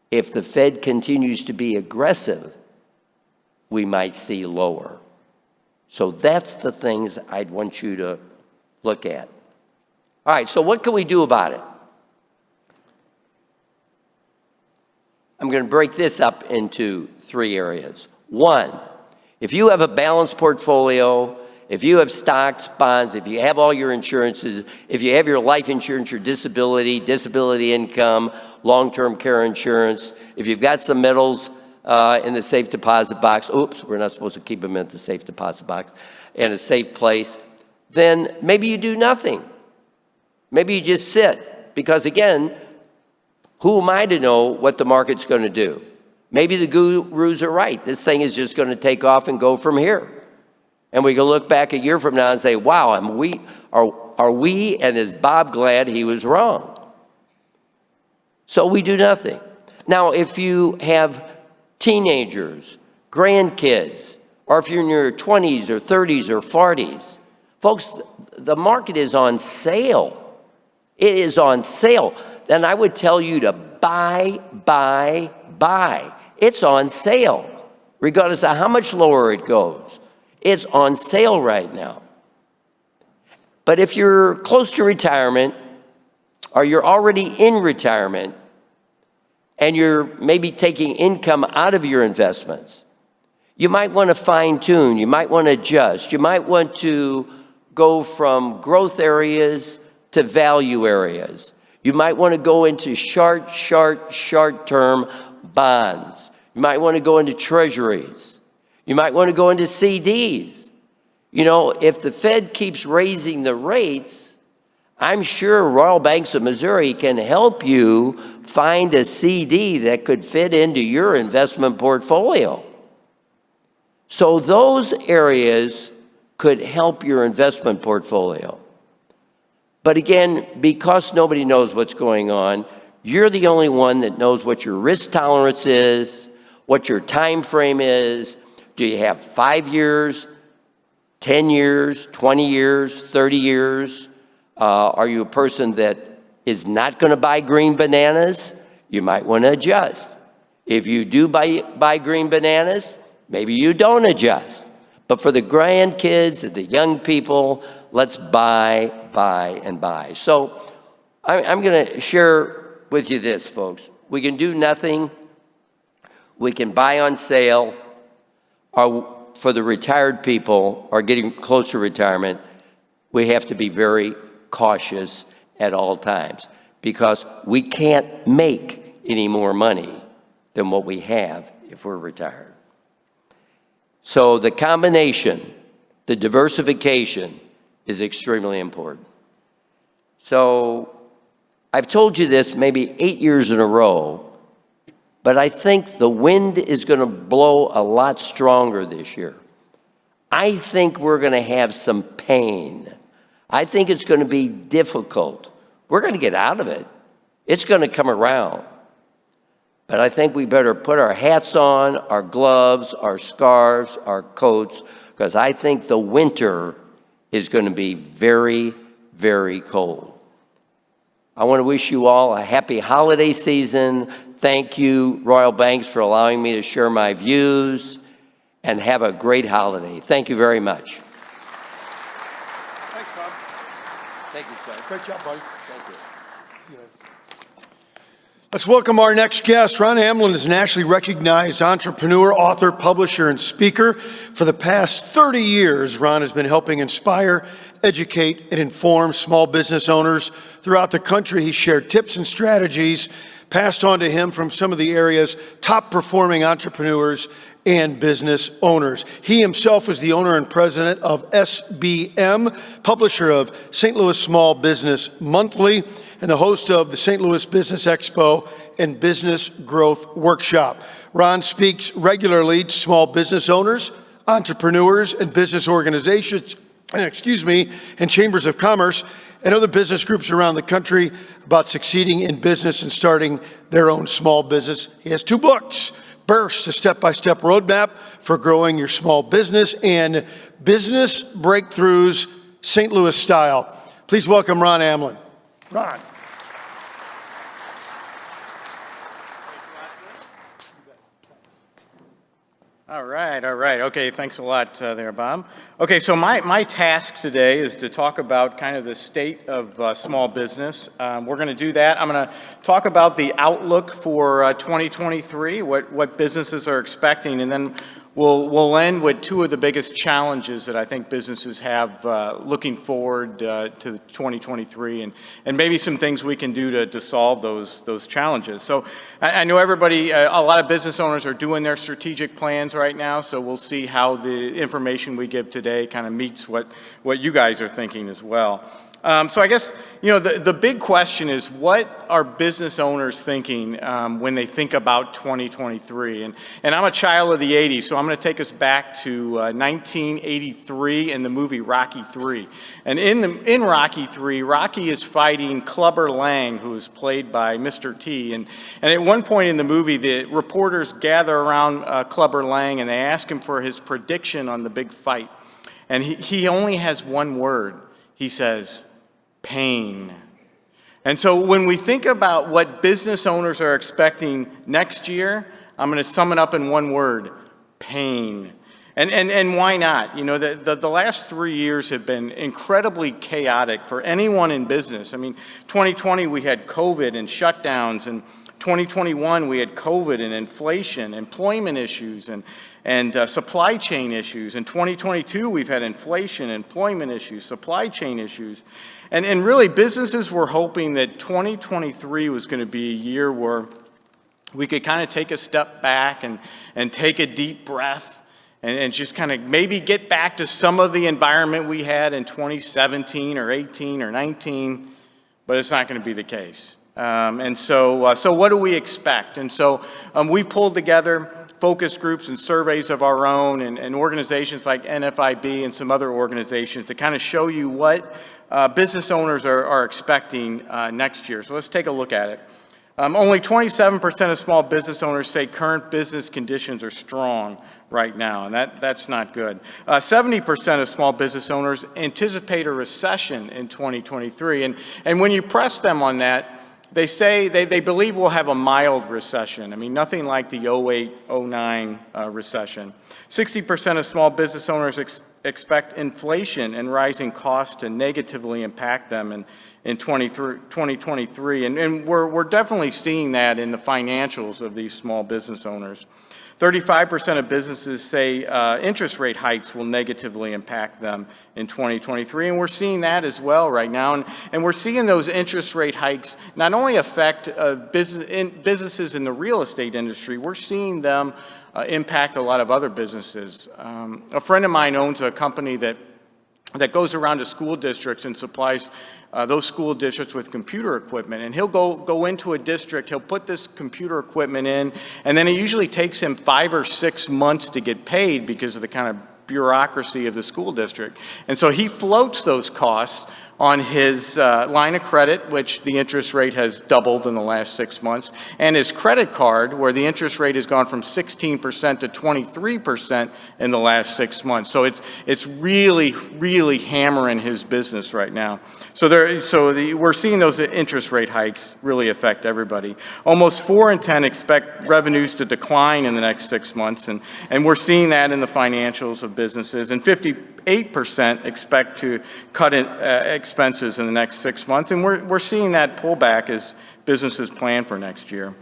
E: If the Fed continues to be aggressive, we might see lower. So that's the things I'd want you to look at. All right, so what can we do about it? I'm going to break this up into three areas. One, if you have a balanced portfolio, if you have stocks, bonds, if you have all your insurances, if you have your life insurance, your disability, disability income, long-term care insurance, if you've got some metals in the safe deposit box, oops, we're not supposed to keep them in the safe deposit box, in a safe place, then maybe you do nothing. Maybe you just sit, because again, who am I to know what the market's going to do? Maybe the gurus are right. This thing is just going to take off and go from here. And we can look back a year from now and say, wow, are we, and is Bob glad he was wrong? So we do nothing. Now, if you have teenagers, grandkids, or if you're in your 20s or 30s or 40s, folks, the market is on sale. It is on sale. Then I would tell you to buy. It's on sale, regardless of how much lower it goes. It's on sale right now. But if you're close to retirement, or you're already in retirement, and you're maybe taking income out of your investments, you might want to fine tune, you might want to adjust, you might want to go from growth areas to value areas. You might want to go into short-term bonds. You might want to go into treasuries. You might want to go into CDs. You know, if the Fed keeps raising the rates, I'm sure Royal Banks of Missouri can help you find a CD that could fit into your investment portfolio. So those areas could help your investment portfolio. But again, because nobody knows what's going on, you're the only one that knows what your risk tolerance is, what your time frame is. Do you have 5 years, 10 years, 20 years, 30 years? Are you a person that is not going to buy green bananas? You might want to adjust. If you do buy green bananas, maybe you don't adjust. But for the grandkids and the young people, let's buy, and buy. So I'm going to share with you this, folks. We can do nothing. We can buy on sale. For the retired people or getting close to retirement, we have to be very cautious at all times because we can't make any more money than what we have if we're retired. So the combination, the diversification is extremely important. So I've told you this maybe 8 years in a row, but I think the wind is going to blow a lot stronger this year. I think we're going to have some pain. I think it's going to be difficult. We're going to get out of it. It's going to come around. But I think we better put our hats on, our gloves, our scarves, our coats, because I think the winter is going to be very, very cold. I want to wish you all a happy holiday season. Thank you, Royal Banks, for allowing me to share my views, and have a great holiday. Thank you very much.
A: Thanks, Bob.
E: Thank you, sir.
A: Great job, buddy.
E: Thank you.
A: See you later. Let's welcome our next guest. Ron Amlin is a nationally recognized entrepreneur, author, publisher, and speaker. For the past 30 years, Ron has been helping inspire, educate, and inform small business owners throughout the country. He shared tips and strategies passed on to him from some of the area's top performing entrepreneurs and business owners. He himself is the owner and president of SBM, publisher of St. Louis Small Business Monthly, and the host of the St. Louis Business Expo and Business Growth Workshop. Ron speaks regularly to small business owners, entrepreneurs, and business organizations, and chambers of commerce and other business groups around the country about succeeding in business and starting their own small business. He has 2 books, Burst, a step-by-step roadmap for growing your small business, and Business Breakthroughs, St. Louis Style. Please welcome Ron Amlin. Ron.
F: All right. Okay, thanks a lot there, Bob. Okay, so my task today is to talk about kind of the state of small business. We're going to do that. I'm going to talk about the outlook for 2023, what businesses are expecting, and then we'll end with 2 of the biggest challenges that I think businesses have looking forward to 2023, and maybe some things we can do to solve those challenges. So I know everybody, a lot of business owners are doing their strategic plans right now, so we'll see how the information we give today kind of meets what you guys are thinking as well. So I guess, the big question is, what are business owners thinking when they think about 2023? And I'm a child of the 80s, so I'm going to take us back to 1983 in the movie Rocky III. And in Rocky III, Rocky is fighting Clubber Lang, who is played by Mr. T. And at one point in the movie, the reporters gather around Clubber Lang and they ask him for his prediction on the big fight. And he only has one word. He says, pain. And so when we think about what business owners are expecting next year, I'm going to sum it up in one word: pain. And why not? The last 3 years have been incredibly chaotic for anyone in business. I mean, 2020 we had COVID and shutdowns, and 2021 we had COVID and inflation, employment issues, and supply chain issues. In 2022 we've had inflation, employment issues, supply chain issues. And really, businesses were hoping that 2023 was going to be a year where we could kind of take a step back and take a deep breath and just kind of maybe get back to some of the environment we had in 2017 or 18 or 19, but it's not going to be the case. So what do we expect? And so we pulled together focus groups and surveys of our own and organizations like NFIB and some other organizations to kind of show you what business owners are expecting next year. So let's take a look at it. Only 27% of small business owners say current business conditions are strong right now, and that's not good. 70% of small business owners anticipate a recession in 2023, and when you press them on that, they say they believe we'll have a mild recession. I mean, nothing like the 08-09 recession. 60% of small business owners expect inflation and rising costs to negatively impact them in 2023. And we're definitely seeing that in the financials of these small business owners. 35% of businesses say interest rate hikes will negatively impact them in 2023, and we're seeing that as well right now. And we're seeing those interest rate hikes not only affect businesses in the real estate industry, we're seeing them impact a lot of other businesses. A friend of mine owns a company that goes around to school districts and supplies those school districts with computer equipment. And he'll go into a district, he'll put this computer equipment in, and then it usually takes him 5 or 6 months to get paid because of the kind of bureaucracy of the school district. And so he floats those costs on his line of credit, which the interest rate has doubled in the last 6 months, and his credit card, where the interest rate has gone from 16% to 23% in the last 6 months. So it's really, really hammering his business right now. We're seeing those interest rate hikes really affect everybody. Almost 4 in 10 expect revenues to decline in the next 6 months, and we're seeing that in the financials of businesses. And 58% expect to cut expenses in the next 6 months, and we're seeing that pullback as businesses plan for next year.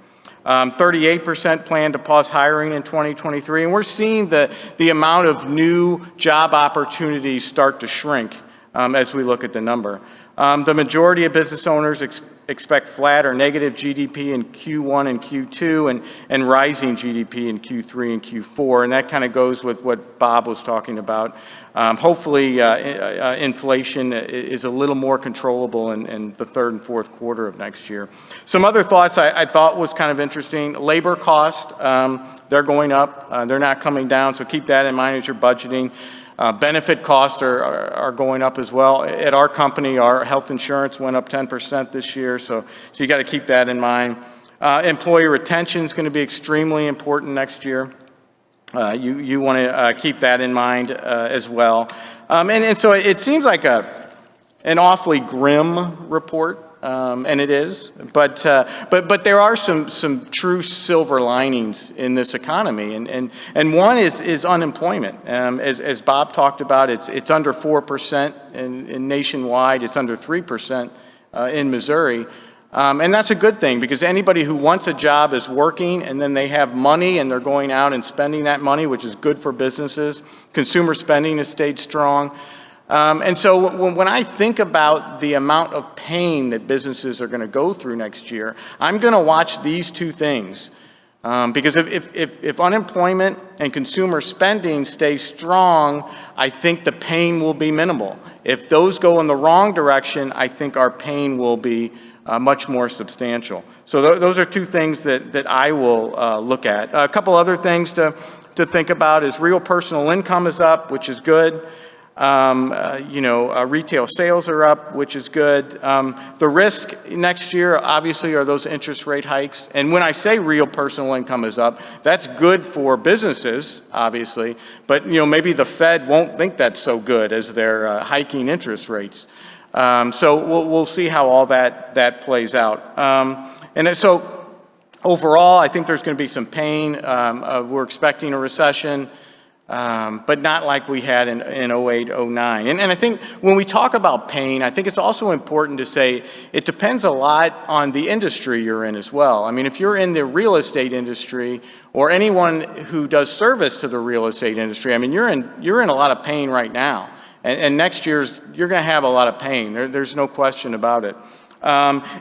F: 38% plan to pause hiring in 2023, and we're seeing the amount of new job opportunities start to shrink as we look at the number. The majority of business owners expect flat or negative GDP in Q1 and Q2 and rising GDP in Q3 and Q4, and that kind of goes with what Bob was talking about. Hopefully, inflation is a little more controllable in the third and fourth quarter of next year. Some other thoughts I thought was kind of interesting. Labor costs, they're going up. They're not coming down, so keep that in mind as you're budgeting. Benefit costs are going up as well. At our company, our health insurance went up 10% this year, so you got to keep that in mind. Employee retention is going to be extremely important next year. You want to keep that in mind as well. And so it seems like an awfully grim report, and it is. But there are some true silver linings in this economy, and one is unemployment. As Bob talked about, it's under 4% in nationwide. It's under 3% in Missouri. And that's a good thing, because anybody who wants a job is working, and then they have money and they're going out and spending that money, which is good for businesses. Consumer spending has stayed strong. And so when I think about the amount of pain that businesses are going to go through next year, I'm going to watch these two things. Because if unemployment and consumer spending stay strong, I think the pain will be minimal. If those go in the wrong direction, I think our pain will be much more substantial. So those are two things that I will look at. A couple other things to think about is real personal income is up, which is good. Retail sales are up, which is good. The risk next year, obviously, are those interest rate hikes. And when I say real personal income is up, that's good for businesses, obviously. But, maybe the Fed won't think that's so good as they're hiking interest rates. So we'll see how all that plays out. So overall, I think there's going to be some pain. We're expecting a recession. But not like we had in 08, 09. And I think when we talk about pain, I think it's also important to say it depends a lot on the industry you're in as well. I mean, if you're in the real estate industry or anyone who does service to the real estate industry, I mean, you're in a lot of pain right now. And next year's, you're going to have a lot of pain. There's no question about it.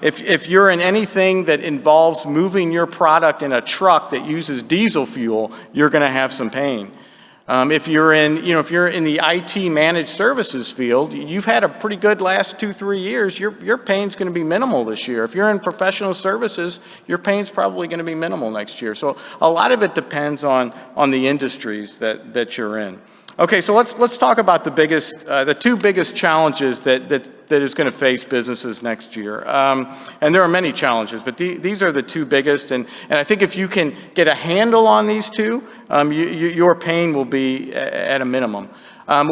F: If you're in anything that involves moving your product in a truck that uses diesel fuel, you're going to have some pain. If you're in, if you're in the IT managed services field, you've had a pretty good last 2-3 years. Your pain's going to be minimal this year. If you're in professional services, your pain's probably going to be minimal next year. So a lot of it depends on the industries that you're in. Okay, so let's talk about the two biggest challenges that is going to face businesses next year. And there are many challenges, but these are the two biggest. And I think if you can get a handle on these two, your pain will be at a minimum.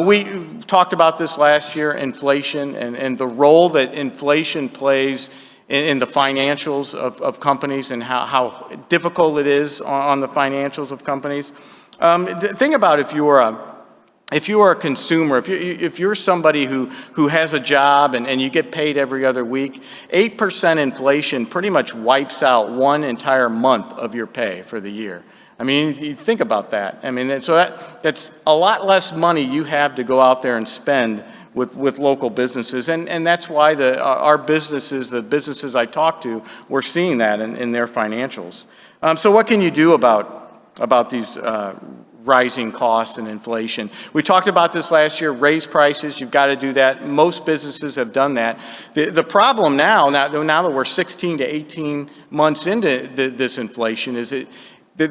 F: We talked about this last year, inflation and the role that inflation plays in the financials of companies and how difficult it is on the financials of companies. Think about if you are a consumer, if you're somebody who has a job and you get paid every other week, 8% inflation pretty much wipes out one entire month of your pay for the year. I mean, you think about that. I mean, so that's a lot less money you have to go out there and spend with local businesses. And that's why our businesses, the businesses I talk to, we're seeing that in their financials. So what can you do about these rising costs and inflation? We talked about this last year, raise prices, you've got to do that. Most businesses have done that. The problem now that we're 16 to 18 months into this inflation is that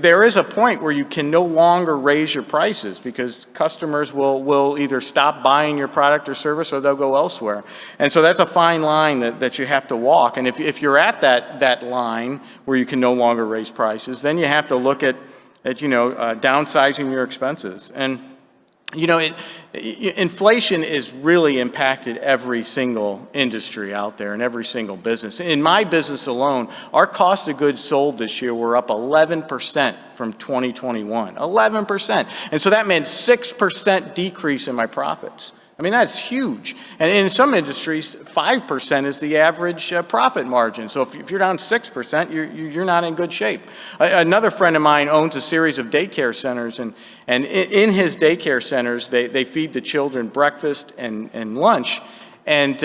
F: there is a point where you can no longer raise your prices because customers will either stop buying your product or service or they'll go elsewhere. And so that's a fine line that you have to walk. And if you're at that line where you can no longer raise prices, then you have to look at downsizing your expenses. And, inflation has really impacted every single industry out there and every single business. In my business alone, our cost of goods sold this year were up 11% from 2021, 11%. And so that meant 6% decrease in my profits. I mean, that's huge. And in some industries, 5% is the average profit margin. So if you're down 6%, you're not in good shape. Another friend of mine owns a series of daycare centers, and in his daycare centers, they feed the children breakfast and lunch, and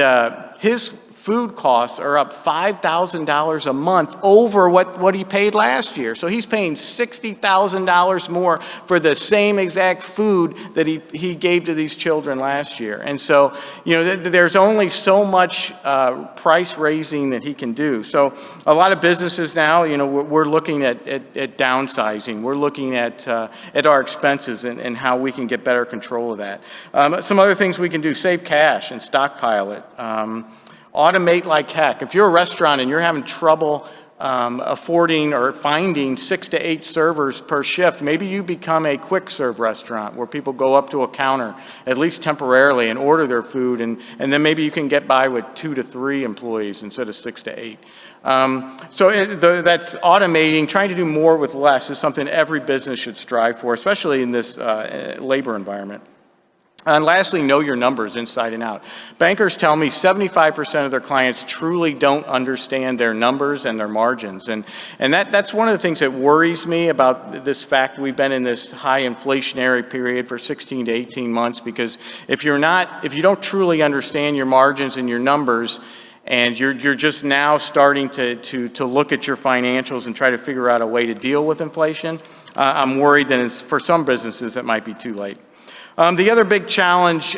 F: his food costs are up $5,000 a month over what he paid last year. So he's paying $60,000 more for the same exact food that he gave to these children last year. And so, there's only so much price raising that he can do. So a lot of businesses now, we're looking at downsizing. We're looking at our expenses and how we can get better control of that. Some other things we can do: save cash and stockpile it. Automate like heck. If you're a restaurant and you're having trouble affording or finding 6 to 8 servers per shift, maybe you become a quick serve restaurant where people go up to a counter, at least temporarily, and order their food, and then maybe you can get by with 2 to 3 employees instead of 6 to 8. That's automating. Trying to do more with less is something every business should strive for, especially in this labor environment. And lastly, know your numbers inside and out. Bankers tell me 75% of their clients truly don't understand their numbers and their margins. And that's one of the things that worries me about this fact we've been in this high inflationary period for 16 to 18 months, because if you don't truly understand your margins and your numbers, and you're just now starting to look at your financials and try to figure out a way to deal with inflation, I'm worried that for some businesses it might be too late. The other big challenge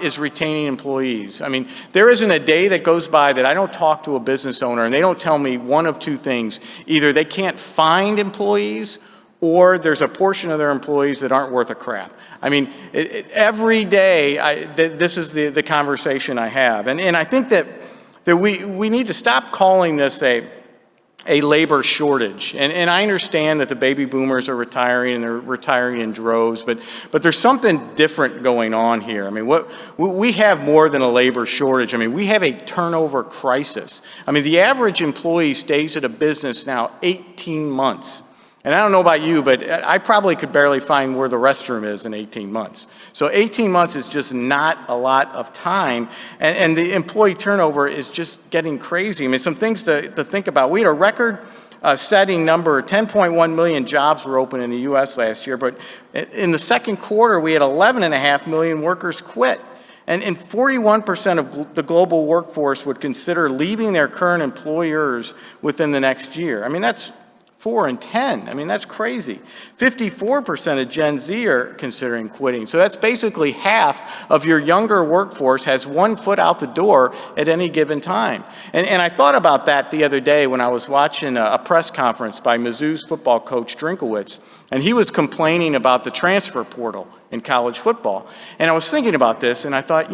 F: is retaining employees. I mean, there isn't a day that goes by that I don't talk to a business owner and they don't tell me one of two things. Either they can't find employees, or there's a portion of their employees that aren't worth a crap. I mean, every day, this is the conversation I have. And I think that we need to stop calling this a labor shortage. And I understand that the baby boomers are retiring and they're retiring in droves, but there's something different going on here. I mean, we have more than a labor shortage. I mean, we have a turnover crisis. I mean, the average employee stays at a business now 18 months. And I don't know about you, but I probably could barely find where the restroom is in 18 months. So 18 months is just not a lot of time. And the employee turnover is just getting crazy. I mean, some things to think about. We had a record-setting number, 10.1 million jobs were open in the U.S. last year. But in the second quarter, we had 11.5 million workers quit. And 41% of the global workforce would consider leaving their current employers within the next year. I mean, that's 4 in 10. I mean, that's crazy. 54% of Gen Z are considering quitting. So that's basically half of your younger workforce has one foot out the door at any given time. And I thought about that the other day when I was watching a press conference by Mizzou's football coach Drinkowitz, and he was complaining about the transfer portal in college football. And I was thinking about this, and I thought,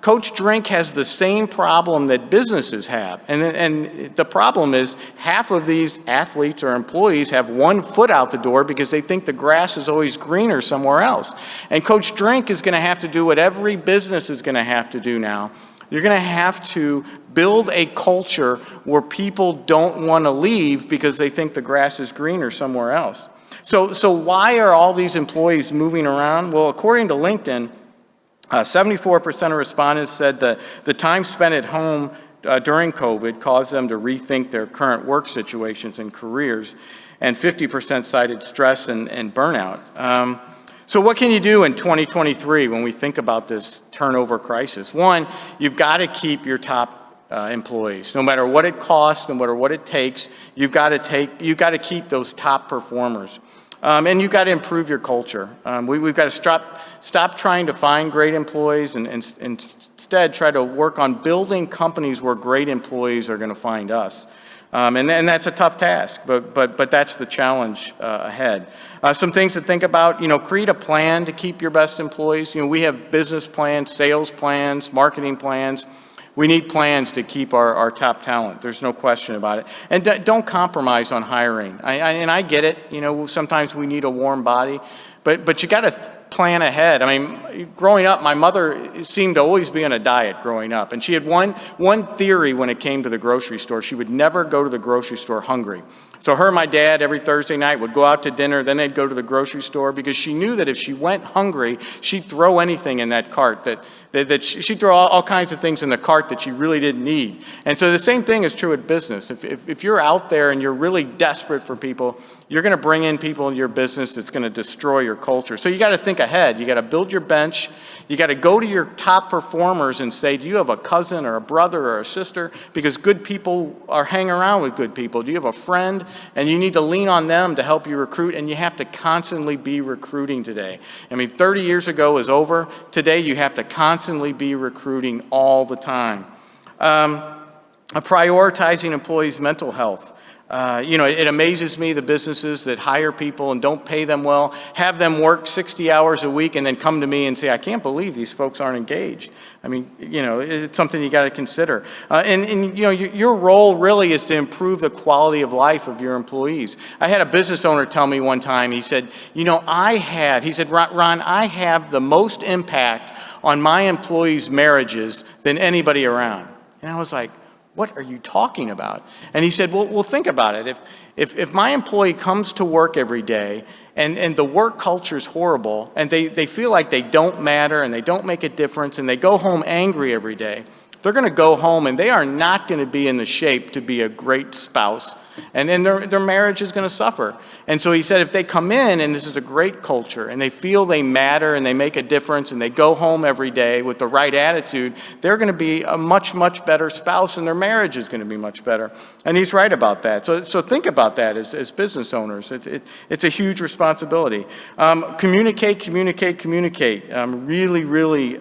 F: Coach Drink has the same problem that businesses have. And the problem is half of these athletes or employees have one foot out the door because they think the grass is always greener somewhere else. And Coach Drink is going to have to do what every business is going to have to do now. You're going to have to build a culture where people don't want to leave because they think the grass is greener somewhere else. So why are all these employees moving around? Well, according to LinkedIn, 74% of respondents said the time spent at home during COVID caused them to rethink their current work situations and careers, and 50% cited stress and burnout. So what can you do in 2023 when we think about this turnover crisis? One, you've got to keep your top employees. No matter what it costs, no matter what it takes, you've got to keep those top performers. And you've got to improve your culture. We've got to stop trying to find great employees and instead try to work on building companies where great employees are going to find us. And that's a tough task, but that's the challenge ahead. Some things to think about, create a plan to keep your best employees. We have business plans, sales plans, marketing plans. We need plans to keep our top talent. There's no question about it. And don't compromise on hiring. And I get it. Sometimes we need a warm body, but you got to plan ahead. I mean, growing up, my mother seemed to always be on a diet growing up, and she had one theory when it came to the grocery store. She would never go to the grocery store hungry. So her and my dad every Thursday night would go out to dinner, then they'd go to the grocery store because she knew that if she went hungry, she'd throw anything in that cart, that she'd throw all kinds of things in the cart that she really didn't need. And so the same thing is true at business. If you're out there and you're really desperate for people, you're going to bring in people into your business that's going to destroy your culture. So you got to think ahead. You got to build your bench. You got to go to your top performers and say, do you have a cousin or a brother or a sister? Because good people are hanging around with good people. Do you have a friend? And you need to lean on them to help you recruit, and you have to constantly be recruiting today. I mean, 30 years ago is over. Today you have to constantly be recruiting all the time. Prioritizing employees' mental health. It amazes me the businesses that hire people and don't pay them well, have them work 60 hours a week and then come to me and say, I can't believe these folks aren't engaged. I mean, it's something you got to consider. Your role really is to improve the quality of life of your employees. I had a business owner tell me one time, he said, Ron, I have the most impact on my employees' marriages than anybody around. And I was like, what are you talking about? And he said, well, think about it. If my employee comes to work every day and the work culture is horrible and they feel like they don't matter and they don't make a difference and they go home angry every day, they're going to go home and they are not going to be in the shape to be a great spouse, and then their marriage is going to suffer. And so he said if they come in and this is a great culture and they feel they matter and they make a difference and they go home every day with the right attitude, they're going to be a much, much better spouse and their marriage is going to be much better. And he's right about that. So think about that as business owners. It's a huge responsibility. Communicate. Really, really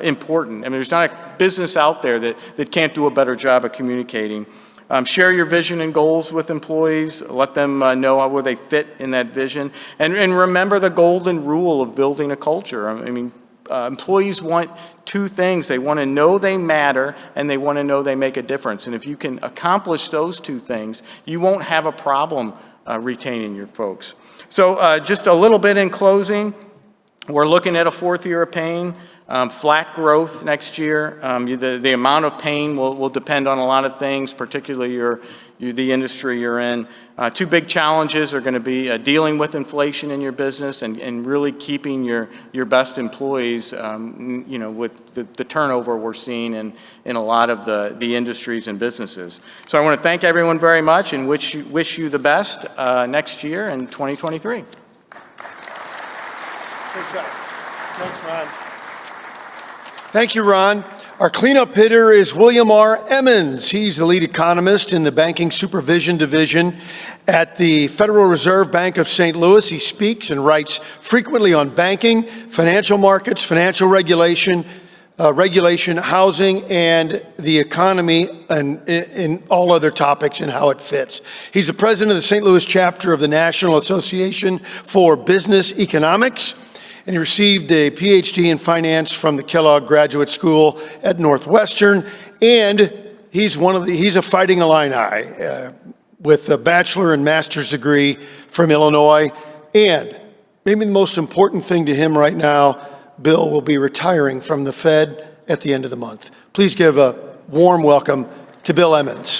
F: important. I mean, there's not a business out there that can't do a better job of communicating. Share your vision and goals with employees. Let them know where they fit in that vision. And remember the golden rule of building a culture. I mean, employees want two things. They want to know they matter, and they want to know they make a difference. And if you can accomplish those two things, you won't have a problem retaining your folks. So just a little bit in closing. We're looking at a fourth year of pain, flat growth next year. The amount of pain will depend on a lot of things, particularly the industry you're in. Two big challenges are going to be dealing with inflation in your business and really keeping your best employees, with the turnover we're seeing in a lot of the industries and businesses. So I want to thank everyone very much and wish you the best next year in 2023.
A: Good job. Thanks, Ron. Thank you, Ron. Our cleanup hitter is William R. Emmons. He's the lead economist in the Banking Supervision Division at the Federal Reserve Bank of St. Louis. He speaks and writes frequently on banking, financial markets, financial regulation, housing, and the economy, and in all other topics and how it fits. He's the president of the St. Louis chapter of the National Association for Business Economics, and he received a PhD in finance from the Kellogg Graduate School at Northwestern, and he's a Fighting Illini with a bachelor and master's degree from Illinois, and maybe the most important thing to him right now, Bill will be retiring from the Fed at the end of the month. Please give a warm welcome to Bill Emmons.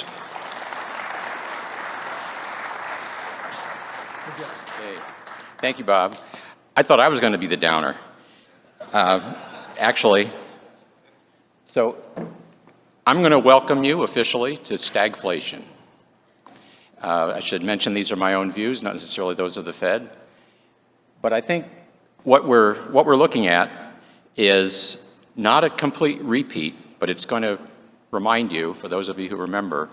G: Hey. Thank you, Bob. I thought I was going to be the downer, actually. So I'm going to welcome you officially to stagflation. I should mention these are my own views, not necessarily those of the Fed. But I think what we're looking at is not a complete repeat, but it's going to remind you, for those of you who remember,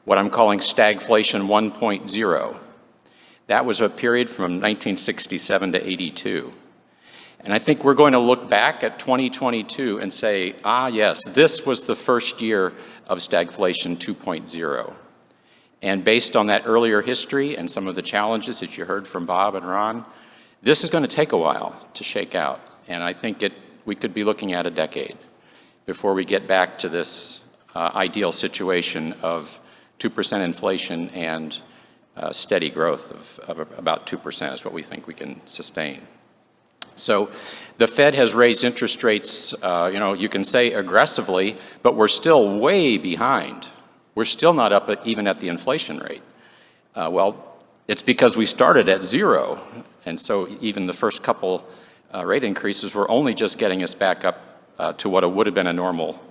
G: what I'm calling stagflation 1.0. That was a period from 1967 to 82. And I think we're going to look back at 2022 and say, yes, this was the first year of stagflation 2.0. And based on that earlier history and some of the challenges that you heard from Bob and Ron, this is going to take a while to shake out, and I think we could be looking at a decade before we get back to this ideal situation of 2% inflation and steady growth of about 2% is what we think we can sustain. So the Fed has raised interest rates, you can say aggressively, but we're still way behind. We're still not up even at the inflation rate. It's because we started at zero, and so even the first couple rate increases were only just getting us back up to what would have been a normal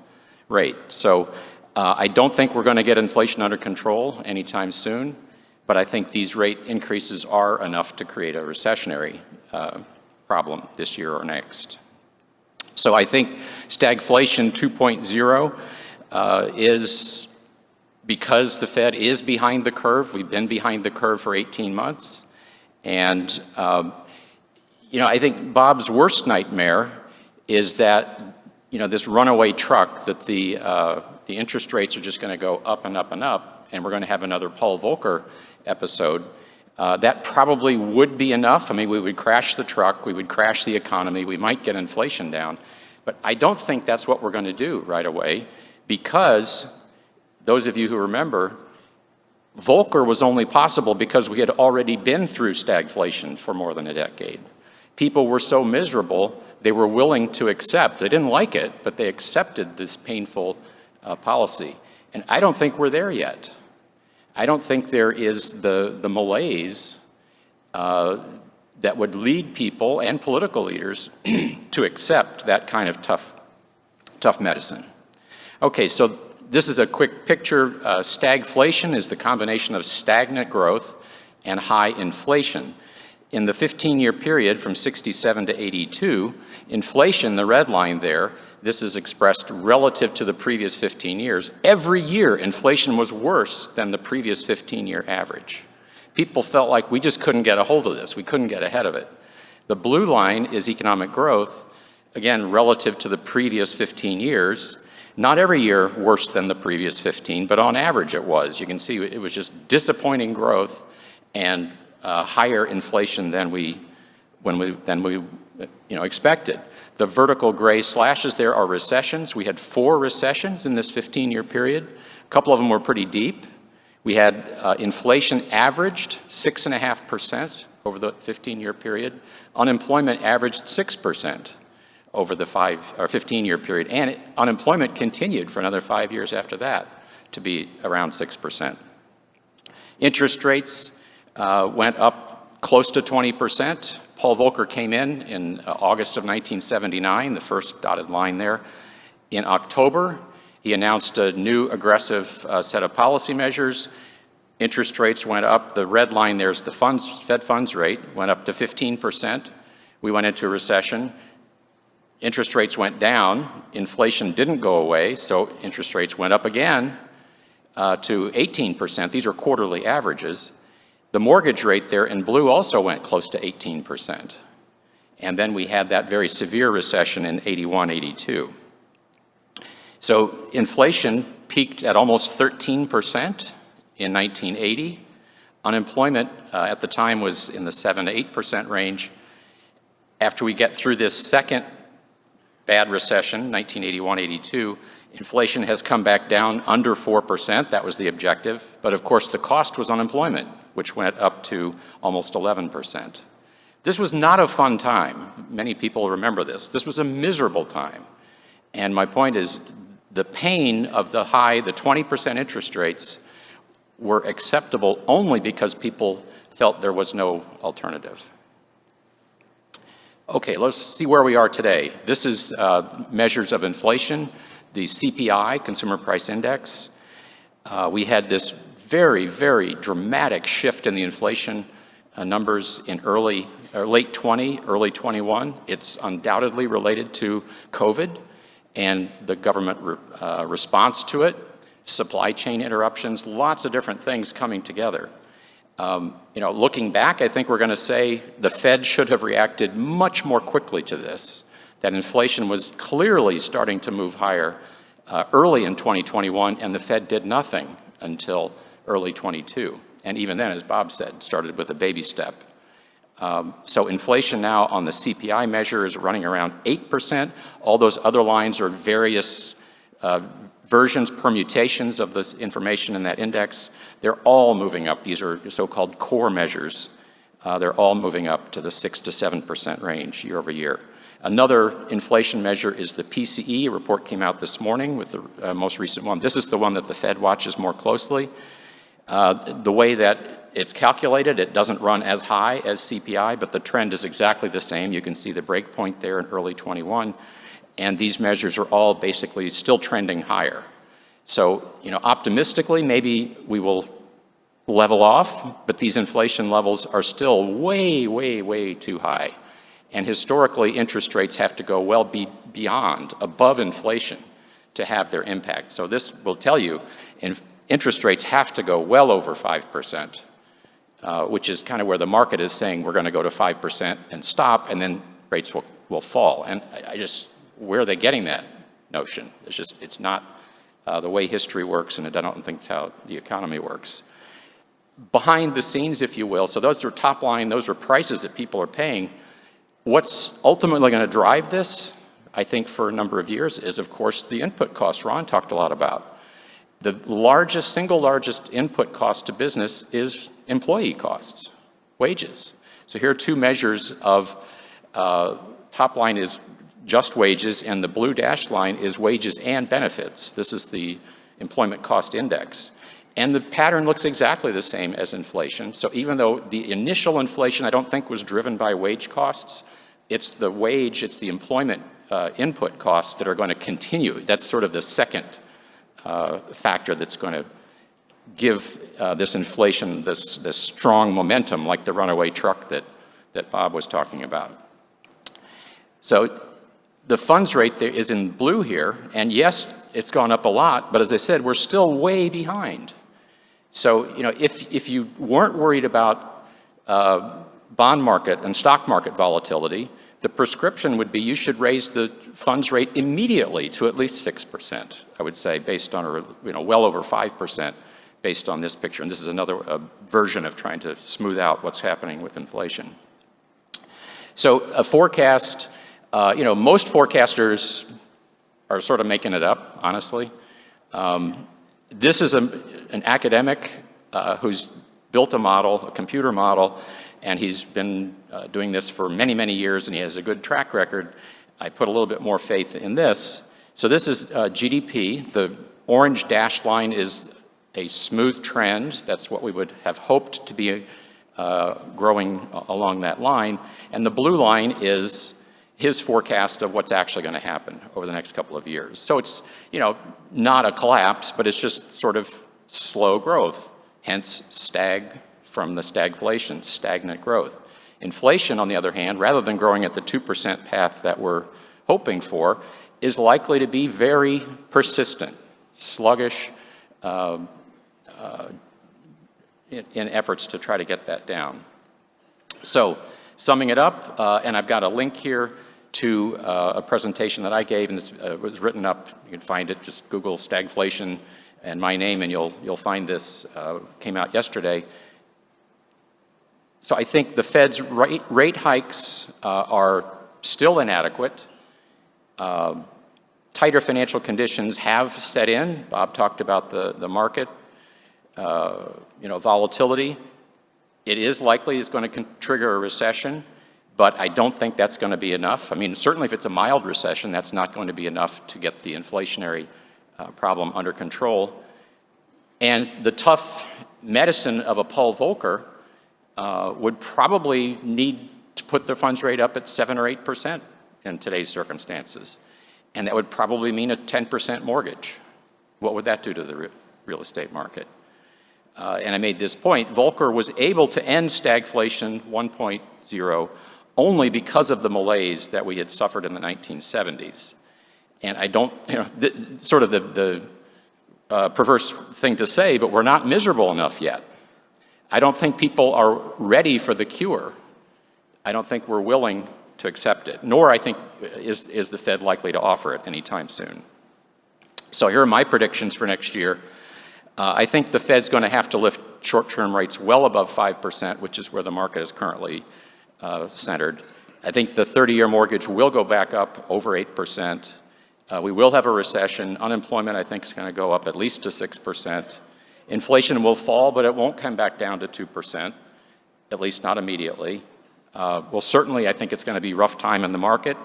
G: rate. So I don't think we're going to get inflation under control anytime soon, but I think these rate increases are enough to create a recessionary problem this year or next. So I think stagflation 2.0 is because the Fed is behind the curve. We've been behind the curve for 18 months. And, I think Bob's worst nightmare is that, this runaway truck, that the interest rates are just going to go up and up and up, and we're going to have another Paul Volcker episode. That probably would be enough. I mean, we would crash the truck, we would crash the economy, we might get inflation down. But I don't think that's what we're going to do right away, because those of you who remember, Volcker was only possible because we had already been through stagflation for more than a decade. People were so miserable, they were willing to accept. They didn't like it, but they accepted this painful policy. And I don't think we're there yet. I don't think there is the malaise that would lead people and political leaders to accept that kind of tough medicine. Okay, so this is a quick picture. Stagflation is the combination of stagnant growth and high inflation. In the 15-year period from 67 to 82, inflation, the red line there, this is expressed relative to the previous 15 years. Every year, inflation was worse than the previous 15-year average. People felt like we just couldn't get a hold of this. We couldn't get ahead of it. The blue line is economic growth, again, relative to the previous 15 years. Not every year worse than the previous 15, but on average it was. You can see it was just disappointing growth and higher inflation than we expected. The vertical gray slashes there are recessions. We had 4 recessions in this 15-year period. A couple of them were pretty deep. We had inflation averaged 6.5% over the 15-year period. Unemployment averaged 6% over the 15-year period, and unemployment continued for another 5 years after that to be around 6%. Interest rates went up close to 20%. Paul Volcker came in August of 1979, the first dotted line there. In October, he announced a new aggressive set of policy measures. Interest rates went up. The red line there is the Fed funds rate, went up to 15%. We went into a recession. interest rates went down, inflation didn't go away, so interest rates went up again to 18%. These are quarterly averages. The mortgage rate there in blue also went close to 18%. And then we had that very severe recession in 81, 82. So inflation peaked at almost 13% in 1980. Unemployment at the time was in the 7 to 8% range. After we get through this second bad recession, 1981-82, inflation has come back down under 4%. That was the objective. But of course, the cost was unemployment, which went up to almost 11%. This was not a fun time. Many people remember this. This was a miserable time. And my point is, the pain of the 20% interest rates were acceptable only because people felt there was no alternative. Okay, let's see where we are today. This is measures of inflation, the CPI, Consumer Price Index. We had this very, very dramatic shift in the inflation numbers in late 20, early 21. It's undoubtedly related to COVID and the government response to it, supply chain interruptions, lots of different things coming together. Looking back, I think we're going to say the Fed should have reacted much more quickly to this, that inflation was clearly starting to move higher early in 2021, and the Fed did nothing until early 22. And even then, as Bob said, started with a baby step. So inflation now on the CPI measure is running around 8%. All those other lines are various versions, permutations of this information in that index. They're all moving up. These are so-called core measures. They're all moving up to the 6 to 7% range year over year. Another inflation measure is the PCE. A report came out this morning with the most recent one. This is the one that the Fed watches more closely. The way that it's calculated, it doesn't run as high as CPI, but the trend is exactly the same. You can see the break point there in early 21. And these measures are all basically still trending higher. So, optimistically, maybe we will level off, but these inflation levels are still way, way, way too high. And historically, interest rates have to go well beyond, above inflation to have their impact. So this will tell you, interest rates have to go well over 5%, which is kind of where the market is saying we're going to go to 5% and stop, and then rates will fall. And where are they getting that notion? It's not the way history works, and I don't think it's how the economy works. Behind the scenes, if you will, so those are top line, those are prices that people are paying. What's ultimately going to drive this, I think for a number of years, is of course the input costs Ron talked a lot about. The single largest input cost to business is employee costs, wages. So here are two measures of top line is just wages, and the blue dashed line is wages and benefits. This is the employment cost index. And the pattern looks exactly the same as inflation. So even though the initial inflation I don't think was driven by wage costs, it's the employment input costs that are going to continue. That's sort of the second factor that's going to give this inflation this strong momentum, like the runaway truck that Bob was talking about. So the funds rate there is in blue here, and yes, it's gone up a lot, but as I said, we're still way behind. So, if you weren't worried about bond market and stock market volatility, the prescription would be you should raise the funds rate immediately to at least 6%, I would say, based on, well over 5% based on this picture. And this is another version of trying to smooth out what's happening with inflation. So a forecast, most forecasters are sort of making it up, honestly. This is an academic who's built a model, a computer model, and he's been doing this for many, many years, and he has a good track record. I put a little bit more faith in this. So this is GDP. The orange dashed line is a smooth trend. That's what we would have hoped to be growing along that line. And the blue line is his forecast of what's actually going to happen over the next couple of years. So it's, not a collapse, but it's just sort of slow growth, hence from the stagflation, stagnant growth. Inflation, on the other hand, rather than growing at the 2% path that we're hoping for is likely to be very persistent, sluggish in efforts to try to get that down. So summing it up, and I've got a link here to a presentation that I gave, and it was written up. You can find it, just Google stagflation and my name, and you'll find this, came out yesterday. So I think the Fed's rate hikes are still inadequate. Tighter financial conditions have set in. Bob talked about the market, volatility. It is likely it's going to trigger a recession, but I don't think that's going to be enough. I mean, certainly if it's a mild recession, that's not going to be enough to get the inflationary problem under control. And the tough medicine of a Paul Volcker would probably need to put the funds rate up at 7 or 8% in today's circumstances. And that would probably mean a 10% mortgage. What would that do to the real estate market? And I made this point, Volcker was able to end stagflation 1.0 only because of the malaise that we had suffered in the 1970s. And I don't, sort of the perverse thing to say, but we're not miserable enough yet. I don't think people are ready for the cure. I don't think we're willing to accept it, nor I think is the Fed likely to offer it anytime soon. So here are my predictions for next year. I think the Fed's going to have to lift short-term rates well above 5%, which is where the market is currently centered. I think the 30-year mortgage will go back up over 8%. We will have a recession. Unemployment, I think, is going to go up at least to 6%. Inflation will fall, but it won't come back down to 2%, at least not immediately. Well, certainly, I think it's going to be a rough time in the market.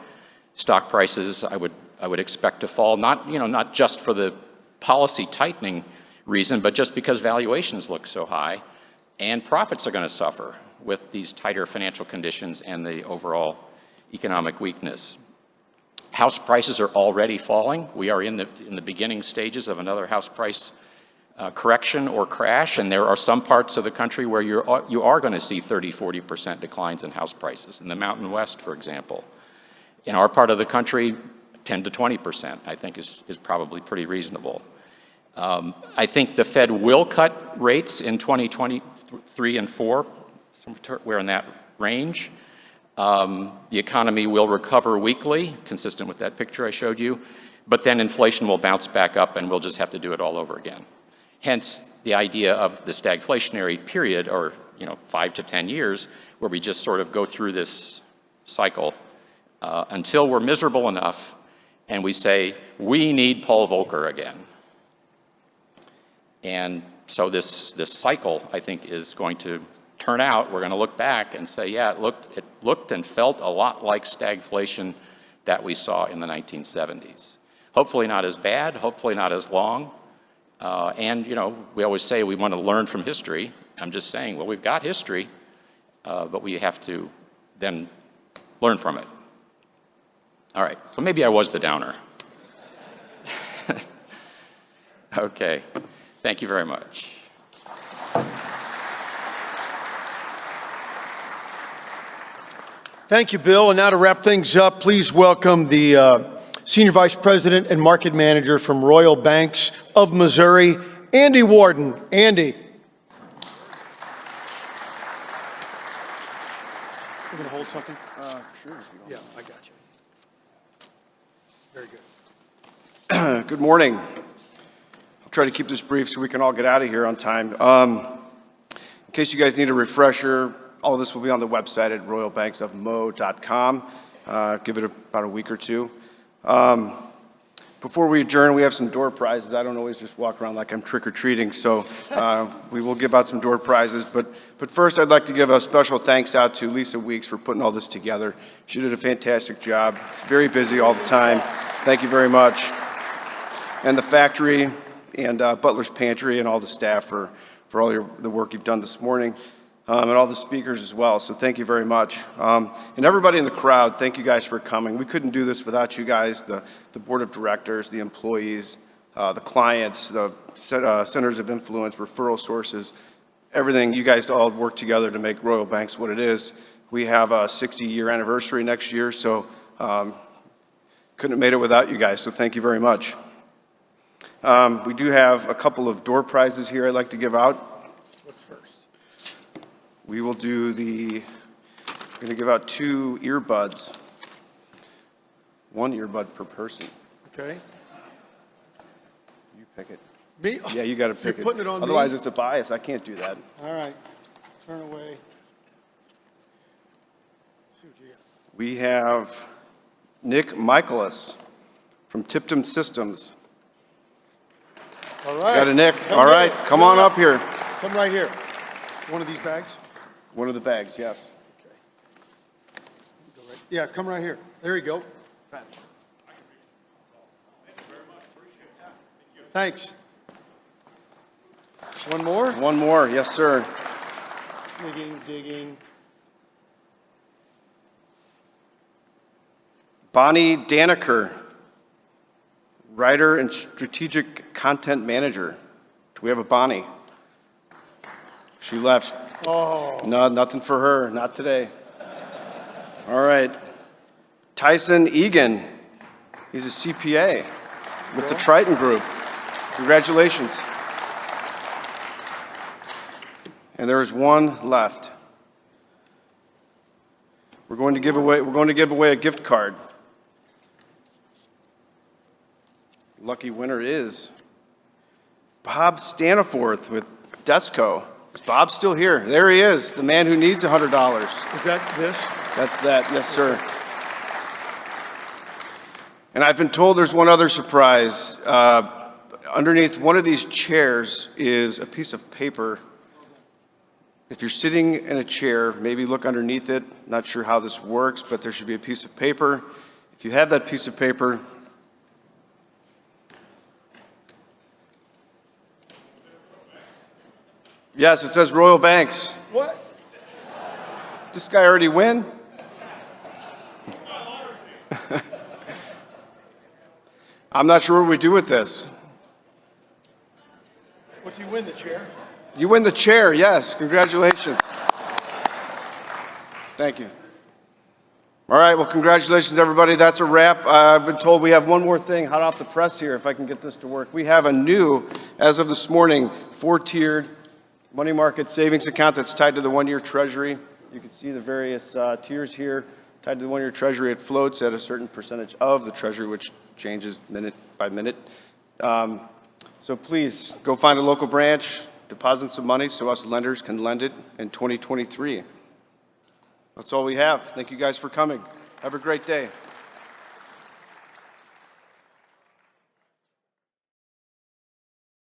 G: Stock prices, I would expect to fall, not just for the policy tightening reason, but just because valuations look so high, and profits are going to suffer with these tighter financial conditions and the overall economic weakness. House prices are already falling. We are in the beginning stages of another house price correction or crash, and there are some parts of the country where you are going to see 30-40% declines in house prices. In the Mountain West, for example. In our part of the country, 10 to 20%, I think, is probably pretty reasonable. I think the Fed will cut rates in 2023 and 4. We're in that range. The economy will recover weakly, consistent with that picture I showed you, but then inflation will bounce back up and we'll just have to do it all over again. Hence, the idea of the stagflationary period, or 5 to 10 years, where we just sort of go through this cycle until we're miserable enough and we say, we need Paul Volcker again. And so this cycle, I think, is going to turn out. We're going to look back and say, yeah, it looked and felt a lot like stagflation that we saw in the 1970s. Hopefully not as bad, hopefully not as long. And we always say we want to learn from history. I'm just saying, well, we've got history, but we have to then learn from it. All right, so maybe I was the downer. Okay, thank you very much.
A: Thank you, Bill. And now to wrap things up, please welcome the Senior Vice President and Market Manager from Royal Banks of Missouri, Andy Warden. Andy. You going to hold something?
H: Sure.
A: Yeah, I got you. Very good.
H: Good morning. I'll try to keep this brief so we can all get out of here on time. In case you guys need a refresher, all of this will be on the website at royalbanksofmo.com. Give it about a week or two. Before we adjourn, we have some door prizes. I don't always just walk around like I'm trick-or-treating, so we will give out some door prizes. But first, I'd like to give a special thanks out to Lisa Weeks for putting all this together. She did a fantastic job. Very busy all the time. Thank you very much. And the factory and Butler's Pantry and all the staff for all the work you've done this morning. And all the speakers as well, so thank you very much. And everybody in the crowd, thank you guys for coming. We couldn't do this without you guys, the board of directors, the employees, the clients, the centers of influence, referral sources, everything. You guys all work together to make Royal Banks what it is. We have a 60-year anniversary next year, so Couldn't have made it without you guys, so thank you very much. We do have a couple of door prizes here I'd like to give out.
A: What's first?
H: We will do we're going to give out 2 earbuds. 1 earbud per person.
A: Okay.
H: You pick it.
A: Me?
H: Yeah, you got to pick
A: You're putting it on me?
H: Otherwise, it's a bias. I can't do that.
A: All right. Turn away. See what you got.
H: We have Nick Michaelis from Tipton Systems.
A: All right.
H: Got a Nick.
A: Come
H: All
A: get
H: right,
A: it.
H: come on up here.
A: Come right here. One of these bags?
H: One of the bags, yes.
A: Go right- Yeah, come right here. There you go. Thanks. One more?
H: One more, yes, sir.
A: Digging.
H: Bonnie Daniker, writer and strategic content manager. Do we have a Bonnie? She left.
A: Oh,
H: No, nothing for her, not today. All right. Tyson Egan, he's a CPA with the Triton Group. Congratulations. And there is one left. We're going to give away a gift card. Lucky winner is Bob Staniforth with Desco. Is Bob still here? There he is, the man who needs $100.
A: is that this?
H: That's that, yes, sir. And I've been told there's one other surprise. Underneath one of these chairs is a piece of paper. If you're sitting in a chair, maybe look underneath it. Not sure how this works, but there should be a piece of paper. If you have that piece of paper, yes, it says Royal Banks.
A: What?
H: This guy already win? I'm not sure what we do with this.
A: What's he win, the chair?
H: You win the chair, yes. Congratulations. Thank you. All right, well, congratulations, everybody. That's a wrap. I've been told we have one more thing hot off the press here, if I can get this to work. We have a new, as of this morning, 4-tiered money market savings account that's tied to the one-year treasury. You can see the various tiers here tied to the one-year treasury. It floats at a certain percentage of the treasury, which changes minute by minute. So please go find a local branch, deposit some money so us lenders can lend it in 2023. That's all we have. Thank you guys for coming. Have a great day.